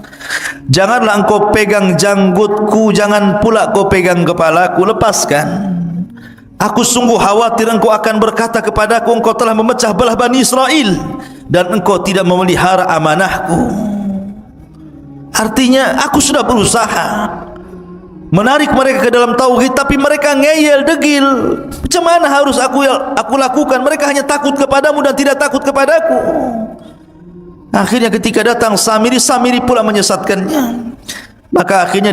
janganlah engkau pegang janggutku, jangan pula kau pegang kepalaku, lepaskan. Aku sungguh khawatir engkau akan berkata kepadaku, engkau telah memecah belah Bani Israel dan engkau tidak memelihara amanahku. Artinya aku sudah berusaha menarik mereka ke dalam tauhid, tapi mereka ngeyel, degil. Macam mana harus aku lakukan? Mereka hanya takut kepadamu dan tidak takut kepadaku. Akhirnya ketika datang Samiri, Samiri pula menyesatkannya. Maka akhirnya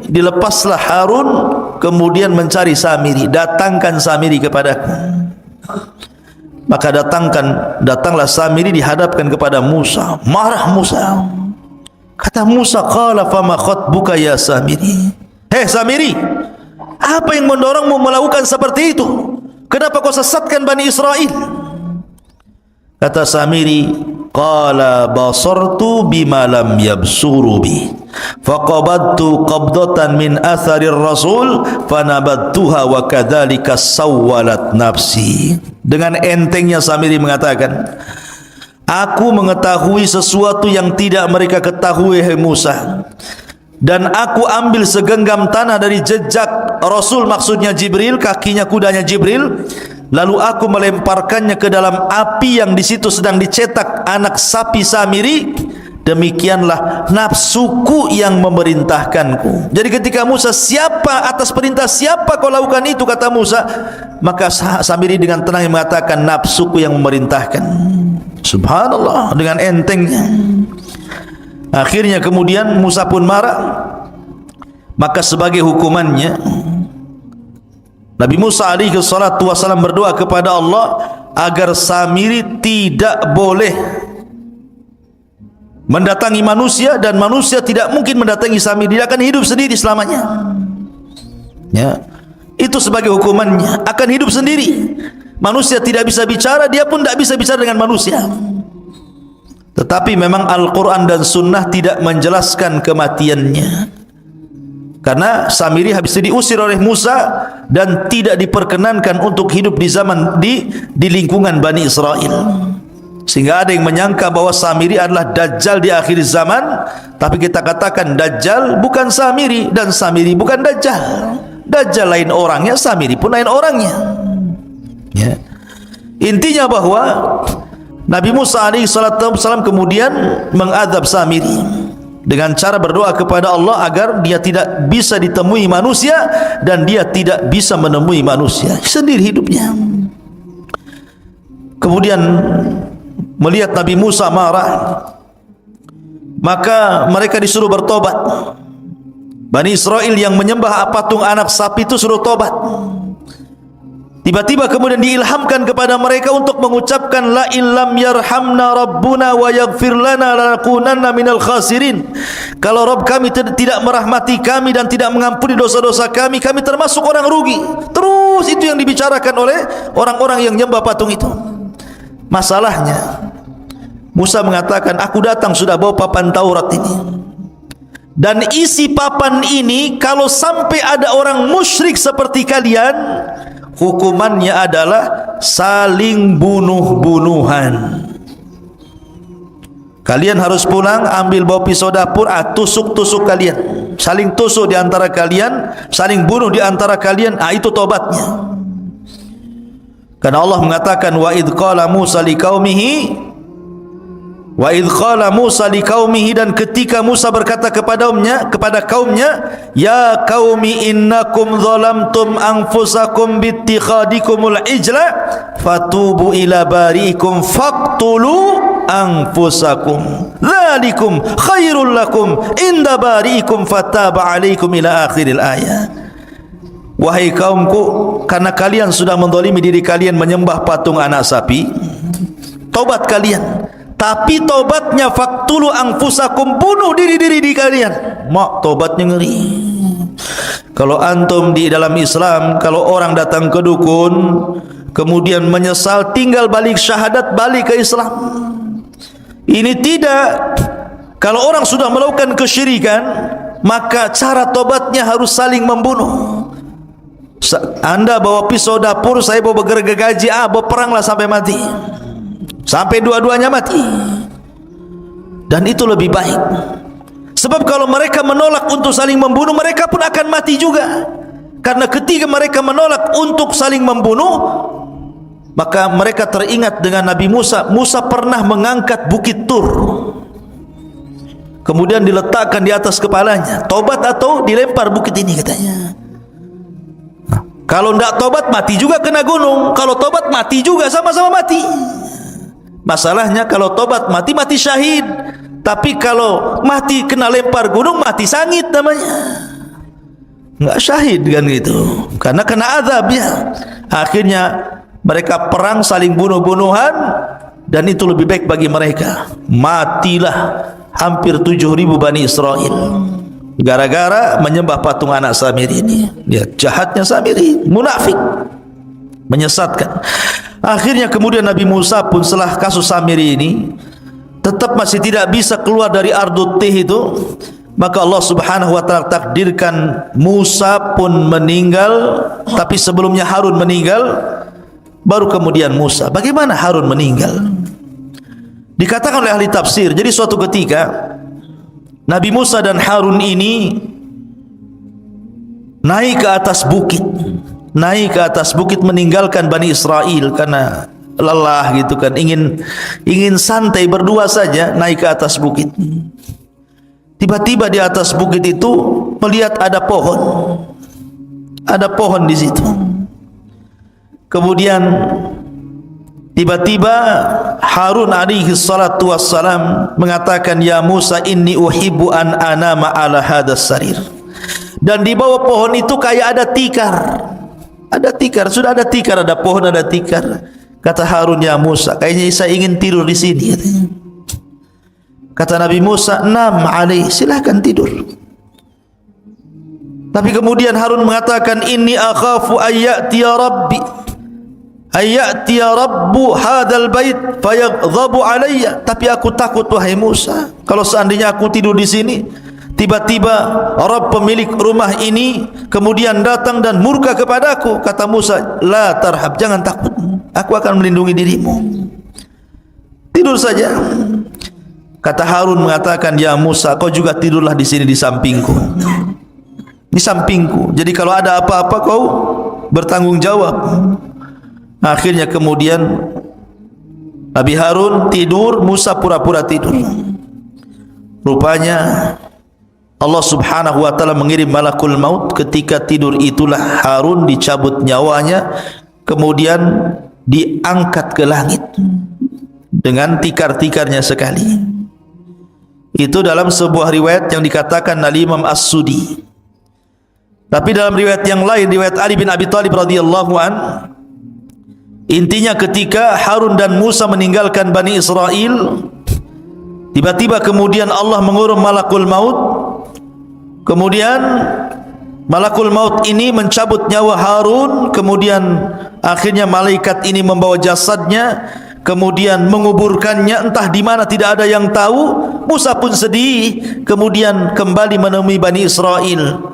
dilepaslah Harun, kemudian mencari Samiri. Datangkan Samiri kepadaku. Maka datanglah Samiri, dihadapkan kepada Musa. Marah Musa. Kata Musa, qala fama khatbuka ya Samiri. Hei Samiri, apa yang mendorongmu melakukan seperti itu? Kenapa kau sesatkan Bani Israel? Kata Samiri, qala basartu bima lam yabsuru bi, faqabadtu qabdatan min atharir rasul fanabattuha wa kadzalika sawwalat nafsi. Dengan entengnya Samiri mengatakan, aku mengetahui sesuatu yang tidak mereka ketahui, hai Musa, dan aku ambil segenggam tanah dari jejak Rasul, maksudnya Jibril, kakinya kudanya Jibril, lalu aku melemparkannya ke dalam api yang di situ sedang dicetak anak sapi Samiri. Demikianlah nafsuku yang memerintahkanku. Jadi ketika Musa, siapa atas perintah siapa kau lakukan itu, kata Musa, maka Samiri dengan tenang mengatakan, nafsuku yang memerintahkan. Subhanallah, dengan entengnya. Akhirnya kemudian Musa pun marah. Maka sebagai hukumannya, Nabi Musa alaihi salatu wasallam berdoa kepada Allah agar Samiri tidak boleh mendatangi manusia, dan manusia tidak mungkin mendatangi Samiri. Dia akan hidup sendiri selamanya. Ya, itu sebagai hukumannya, akan hidup sendiri. Manusia tidak bisa bicara, dia pun tidak bisa bicara dengan manusia. Tetapi memang Al-Quran dan Sunnah tidak menjelaskan kematiannya, karena Samiri habis diusir oleh Musa dan tidak diperkenankan untuk hidup di zaman di lingkungan Bani Israel. Sehingga ada yang menyangka bahwa Samiri adalah Dajjal di akhir zaman. Tapi kita katakan Dajjal bukan Samiri, dan Samiri bukan Dajjal. Dajjal lain orangnya, Samiri pun lain orangnya. Ya. Intinya bahwa Nabi Musa alaihissalam kemudian mengadab Samiri dengan cara berdoa kepada Allah agar dia tidak bisa ditemui manusia dan dia tidak bisa menemui manusia, sendiri hidupnya. Kemudian melihat Nabi Musa marah, maka mereka disuruh bertobat. Bani Israel yang menyembah patung anak sapi itu suruh tobat. Tiba-tiba kemudian diilhamkan kepada mereka untuk mengucapkan la illam yarhamna rabbuna wa yaghfir lana lanakunanna minal khasirin. Kalau Rabb kami tidak merahmati kami dan tidak mengampuni dosa-dosa kami, kami termasuk orang rugi. Terus itu yang dibicarakan oleh orang-orang yang nyembah patung itu. Masalahnya Musa mengatakan, aku datang sudah bawa papan Taurat ini. Dan isi papan ini kalau sampai ada orang musyrik seperti kalian, hukumannya adalah saling bunuh-bunuhan. Kalian harus pulang, ambil bawa pisau dapur, tusuk-tusuk kalian, saling tusuk di antara kalian, saling bunuh di antara kalian. Itu tobatnya. Karena Allah mengatakan, wa idh qala Musa liqaumihi, wa idh qala Musa liqaumihi, dan ketika Musa berkata kepada kaumnya, ya qaumi innakum zalamtum anfusakum bittikhadikumul ijla fatubu ila bariikum faqtulu anfusakum dzalikum khairul lakum inda bariikum fataba alaikum ila akhiril ayat. Wahai kaumku, karena kalian sudah menzalimi diri kalian menyembah patung anak sapi, tobat kalian. Tapi tobatnya faktulu anfusakum, bunuh diri-diri di kalian. Mak, tobatnya ngeri. Kalau antum di dalam Islam, kalau orang datang ke dukun kemudian menyesal, tinggal balik syahadat, balik ke Islam. Ini tidak. Kalau orang sudah melakukan kesyirikan, maka cara tobatnya harus saling membunuh. Anda bawa pisau dapur, saya bawa gergaji, bawa peranglah sampai mati, sampai dua-duanya mati. Dan itu lebih baik. Sebab kalau mereka menolak untuk saling membunuh, mereka pun akan mati juga. Karena ketika mereka menolak untuk saling membunuh, maka mereka teringat dengan Nabi Musa. Musa pernah mengangkat bukit Tur, kemudian diletakkan di atas kepalanya. Tobat atau dilempar bukit ini, katanya. Kalau tidak tobat, mati juga kena gunung. Kalau tobat, mati juga, sama-sama mati. Masalahnya kalau tobat mati, mati syahid. Tapi kalau mati kena lempar gunung, mati sangit namanya. Enggak syahid kan gitu, karena kena azab ya. Akhirnya mereka perang, saling bunuh-bunuhan, dan itu lebih baik bagi mereka. Matilah hampir 7.000 Bani Israel gara-gara menyembah patung anak Samiri ini. Dia jahatnya Samiri, munafik, menyesatkan. Akhirnya kemudian Nabi Musa pun setelah kasus Samiri ini tetap masih tidak bisa keluar dari Ardut Tih itu, maka Allah Subhanahu wa taala takdirkan Musa pun meninggal. Tapi sebelumnya Harun meninggal, baru kemudian Musa. Bagaimana Harun meninggal? Dikatakan oleh ahli tafsir, jadi suatu ketika Nabi Musa dan Harun ini naik ke atas bukit, meninggalkan Bani Israel karena lelah gitu kan, ingin santai berdua saja, naik ke atas bukit. Tiba-tiba di atas bukit itu melihat ada pohon di situ. Kemudian tiba-tiba Harun alaihi salatu wassalam mengatakan, ya Musa inni uhibbu an anama ala hadas sarir. Dan di bawah pohon itu kayak ada tikar, sudah ada tikar, ada pohon, ada tikar. Kata Harun, ya Musa, kayaknya saya ingin tidur di sini. Kata Nabi Musa, nam alaih, silahkan tidur. Tapi kemudian Harun mengatakan, inni akhafu ayyatiya rabbu hadal bait fayaghdhabu alayya. Tapi aku takut wahai Musa, kalau seandainya aku tidur di sini, tiba-tiba Rabb pemilik rumah ini kemudian datang dan murka kepadaku. Kata Musa, la tarhab, jangan takut, aku akan melindungi dirimu, tidur saja. Kata Harun mengatakan, ya Musa, kau juga tidurlah di sini di sampingku. Jadi kalau ada apa-apa kau bertanggung jawab. Akhirnya kemudian Nabi Harun tidur, Musa pura-pura tidur. Rupanya Allah Subhanahu wa taala mengirim malakul maut. Ketika tidur itulah Harun dicabut nyawanya, kemudian diangkat ke langit dengan tikar-tikarnya sekali. Itu dalam sebuah riwayat yang dikatakan oleh Imam As-Sudi. Tapi dalam riwayat yang lain, riwayat Ali bin Abi Thalib radhiyallahu an, Intinya ketika Harun dan Musa meninggalkan Bani Israel, tiba-tiba kemudian Allah mengurum malakul maut. Kemudian malakul maut ini mencabut nyawa Harun. Kemudian akhirnya malaikat ini membawa jasadnya, kemudian menguburkannya entah di mana, tidak ada yang tahu. Musa pun sedih, kemudian kembali menemui Bani Israel.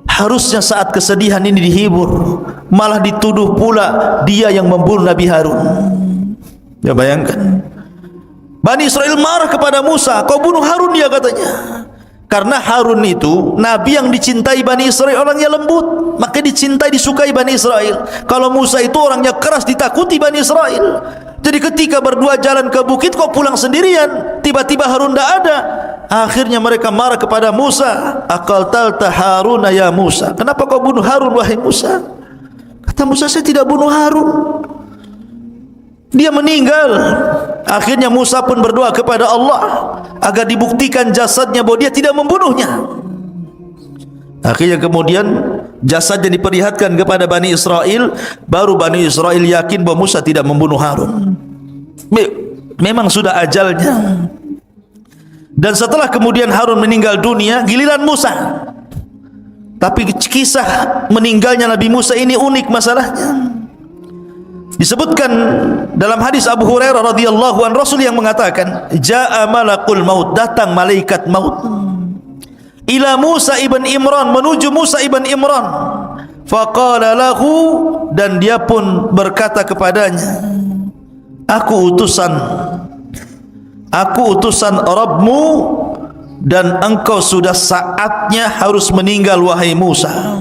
Harusnya saat kesedihan ini dihibur, malah dituduh pula dia yang membunuh Nabi Harun. Ya bayangkan, Bani Israel marah kepada Musa, kau bunuh Harun dia katanya. Karena Harun itu Nabi yang dicintai Bani Israel, orangnya lembut, maka dicintai, disukai Bani Israel. Kalau Musa itu orangnya keras, ditakuti Bani Israel. Jadi ketika berdua jalan ke bukit, kok pulang sendirian, tiba-tiba Harun tidak ada. Akhirnya mereka marah kepada Musa, aqaltalta Haruna ya Musa, kenapa kau bunuh Harun wahai Musa? Kata Musa, saya tidak bunuh Harun, dia meninggal. Akhirnya Musa pun berdoa kepada Allah agar dibuktikan jasadnya bahwa dia tidak membunuhnya. Akhirnya kemudian jasadnya diperlihatkan kepada Bani Israel. Baru Bani Israel yakin bahwa Musa tidak membunuh Harun. Memang sudah ajalnya. Dan setelah kemudian Harun meninggal dunia, giliran Musa. Tapi kisah meninggalnya Nabi Musa ini unik masalahnya. Disebutkan dalam hadis Abu Hurairah radhiyallahu anhu, Rasul yang mengatakan, jaa malakul maut, datang malaikat maut ila Musa ibn Imran, menuju Musa ibn Imran. Faqala lahu, dan dia pun berkata kepadanya, aku utusan Rabbmu, dan engkau sudah saatnya harus meninggal wahai Musa.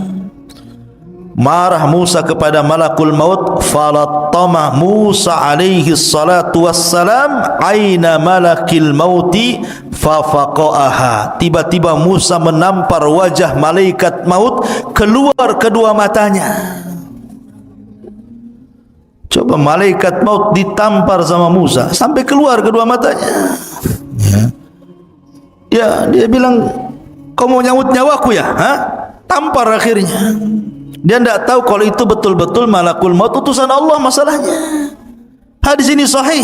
Marah Musa kepada malakul maut. Falattama Musa alaihi salatu wassalam aina malakil mauti fafaqaha. Tiba-tiba Musa menampar wajah malaikat maut, keluar kedua matanya. Coba malaikat maut ditampar sama Musa sampai keluar kedua matanya. Ya, dia bilang, kau mau nyawut nyawaku ya? Tampar akhirnya. Dia tidak tahu kalau itu betul-betul malakul maut, utusan Allah masalahnya. Hadis ini sahih.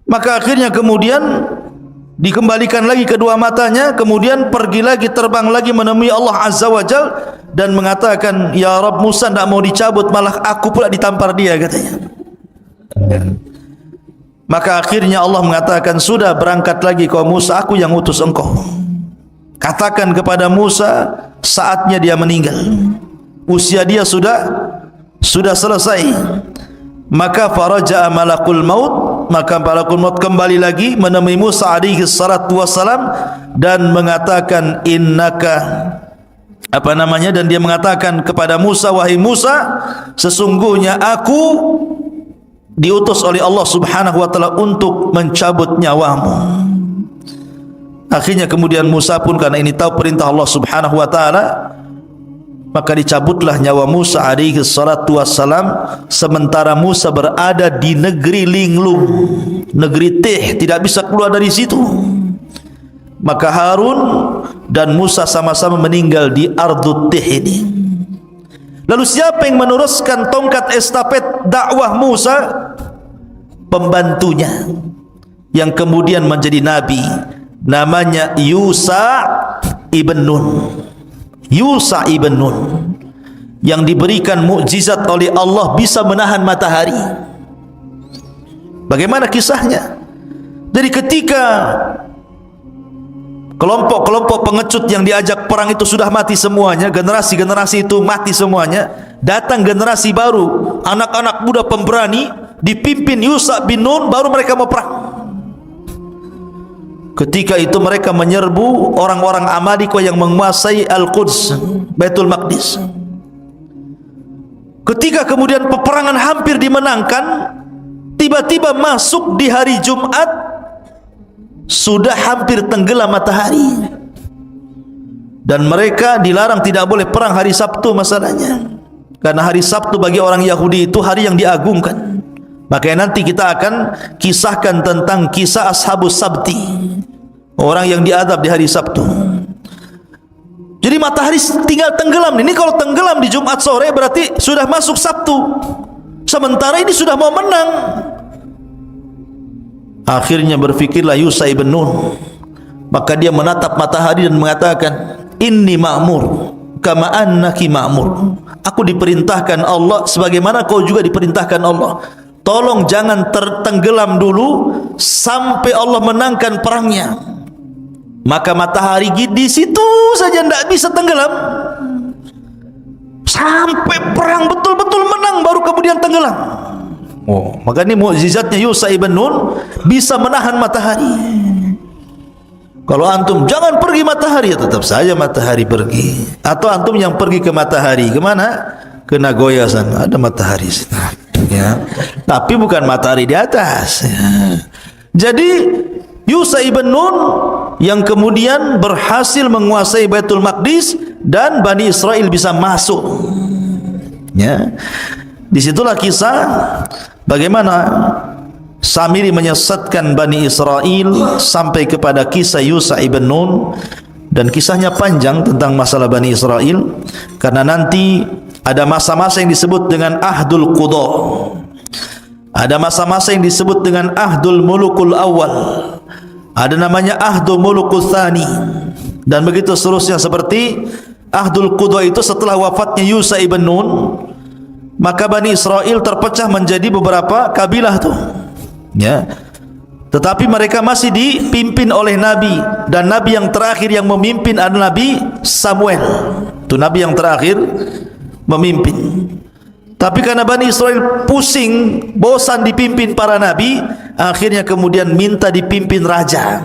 Maka akhirnya kemudian dikembalikan lagi kedua matanya, kemudian pergi lagi, terbang lagi menemui Allah Azza wa Jal, dan mengatakan, ya Rabb, Musa tidak mau dicabut, malah aku pula ditampar dia katanya. Maka akhirnya Allah mengatakan, sudah, berangkat lagi kau Musa, aku yang utus engkau. Katakan kepada Musa, saatnya dia meninggal, usia dia sudah selesai. Maka faraja'a malakul maut, maka malakul maut kembali lagi menemui Musa alaihi salatu wassalam dan mengatakan, innaka dan dia mengatakan kepada Musa, wahai Musa, sesungguhnya aku diutus oleh Allah Subhanahu wa taala untuk mencabut nyawamu. Akhirnya kemudian Musa pun, karena ini tahu perintah Allah Subhanahu wa taala, maka dicabutlah nyawa Musa alaihi salatu wassalam. Sementara Musa berada di negeri linglung, negeri Tih, tidak bisa keluar dari situ. Maka Harun dan Musa sama-sama meninggal di Ardut Tih ini. Lalu siapa yang meneruskan tongkat estafet dakwah Musa? Pembantunya yang kemudian menjadi nabi, namanya Yusa ibn Nun. Yusa ibn Nun yang diberikan mukjizat oleh Allah, bisa menahan matahari. Bagaimana kisahnya? Jadi ketika kelompok-kelompok pengecut yang diajak perang itu sudah mati semuanya, generasi-generasi itu mati semuanya, datang generasi baru, anak-anak muda pemberani dipimpin Yusa bin Nun, baru mereka mau perang. Ketika itu mereka menyerbu orang-orang Amalika yang menguasai Al-Quds, Baitul Maqdis. Ketika kemudian peperangan hampir dimenangkan, tiba-tiba masuk di hari Jumat, sudah hampir tenggelam matahari, dan mereka dilarang tidak boleh perang hari Sabtu masalahnya, karena hari Sabtu bagi orang Yahudi itu hari yang diagungkan. Makanya nanti kita akan kisahkan tentang kisah Ashabus Sabti, orang yang diadab di hari Sabtu. Jadi matahari tinggal tenggelam. Ini kalau tenggelam di Jumat sore berarti sudah masuk Sabtu. sementara ini sudah mau menang. Akhirnya berfikirlah Yusha ibn Nun, maka dia menatap matahari dan mengatakan, inni ma'mur kama annaki ma'mur. Aku diperintahkan Allah sebagaimana kau juga diperintahkan Allah. Tolong jangan tertenggelam dulu sampai Allah menangkan perangnya. Maka matahari di situ saja tidak bisa tenggelam sampai perang betul-betul menang, baru kemudian tenggelam. Oh, maka ini mukjizatnya Yusha ibn Nun, bisa menahan matahari. Kalau antum jangan pergi matahari, ya tetap saja matahari pergi. Atau antum yang pergi ke matahari, kemana? Ke Nagoya sana, ada matahari sana. Ya, tapi bukan matahari di atas. Ya. Jadi Yusha ibn Nun yang kemudian berhasil menguasai Baitul Maqdis dan Bani Israel bisa masuk. Ya, disitulah kisah bagaimana Samiri menyesatkan Bani Israel sampai kepada kisah Yusha ibn Nun, dan kisahnya panjang tentang masalah Bani Israel karena nanti ada masa-masa yang disebut dengan Ahdul Qudha, ada masa-masa yang disebut dengan Ahdul Mulukul Awal, ada namanya Ahdul Mulukul Thani, dan begitu seterusnya. Seperti Ahdul Qudha itu setelah wafatnya Yusha ibn Nun, maka Bani Israel terpecah menjadi beberapa kabilah tuh. Ya. Tetapi mereka masih dipimpin oleh Nabi, dan Nabi yang terakhir yang memimpin adalah Nabi Samuel. Itu Nabi yang terakhir memimpin. Tapi karena Bani Israel pusing, bosan dipimpin para Nabi, akhirnya kemudian minta dipimpin raja.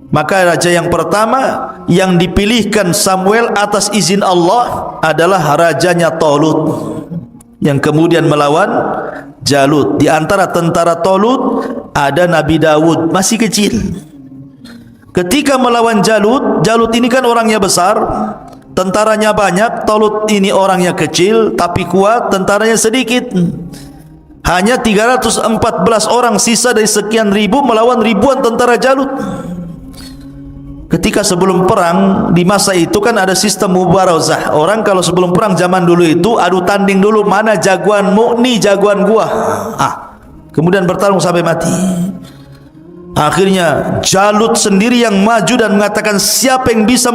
Maka raja yang pertama yang dipilihkan Samuel atas izin Allah adalah rajanya Talut, yang kemudian melawan Jalut. Di antara tentara Talut ada Nabi Dawud, masih kecil. Ketika melawan Jalut, Jalut ini kan orangnya besar, tentaranya banyak. Talut ini orangnya kecil tapi kuat, tentaranya sedikit. Hanya 314 orang sisa dari sekian ribu melawan ribuan tentara Jalut. Ketika sebelum perang, di masa itu kan ada sistem mubarazah. Orang kalau sebelum perang zaman dulu itu adu tanding dulu, mana jagoanmu, nih jagoan gua. Kemudian bertarung sampai mati. Akhirnya Jalut sendiri yang maju dan mengatakan, siapa yang bisa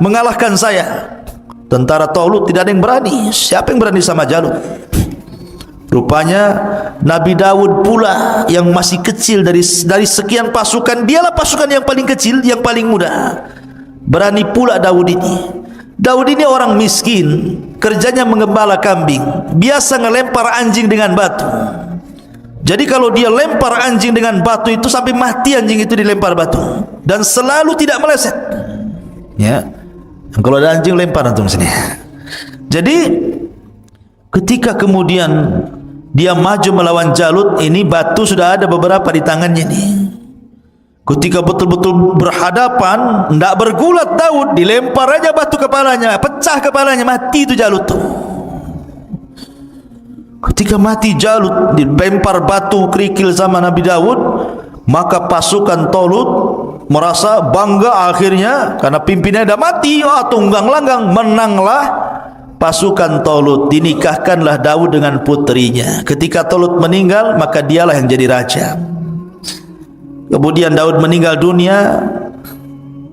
mengalahkan saya? Tentara Talut tidak ada yang berani. Siapa yang berani sama Jalut? Rupanya Nabi Dawud pula yang masih kecil dari sekian pasukan, dialah pasukan yang paling kecil, yang paling muda. Berani pula Dawud ini. Dawud ini orang miskin, kerjanya mengembala kambing, biasa ngelempar anjing dengan batu. Jadi kalau dia lempar anjing dengan batu itu sampai mati anjing itu dilempar batu, dan selalu tidak meleset. Ya, kalau ada anjing lempar antum sini. Jadi ketika kemudian dia maju melawan Jalut, ini batu sudah ada beberapa di tangannya nih. Ketika betul-betul berhadapan, tidak bergulat Daud, dilempar aja batu kepalanya, pecah kepalanya, mati itu Jalut tuh. Ketika mati Jalut, dilempar batu kerikil sama Nabi Daud, maka pasukan Talut merasa bangga akhirnya karena pimpinannya sudah mati. Tunggang langgang, menanglah pasukan Talut. Dinikahkanlah Daud dengan putrinya. Ketika Talut meninggal, maka dialah yang jadi raja. Kemudian Daud meninggal dunia,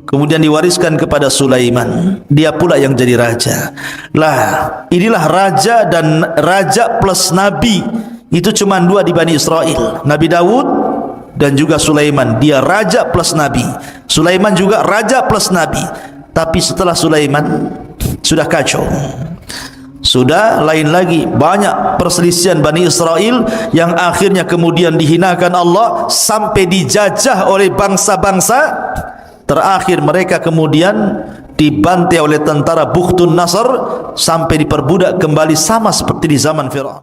kemudian diwariskan kepada Sulaiman. Dia pula yang jadi raja. Lah, inilah raja dan raja plus nabi. Itu cuma dua di Bani Israel, Nabi Daud dan juga Sulaiman. Dia raja plus nabi. Sulaiman juga raja plus nabi. Tapi setelah Sulaiman sudah kacau, sudah lain lagi. Banyak perselisihan Bani Israel yang akhirnya kemudian dihinakan Allah sampai dijajah oleh bangsa-bangsa. Terakhir mereka kemudian dibantai oleh tentara Bukhtun Nasr sampai diperbudak kembali, sama seperti di zaman Firaun.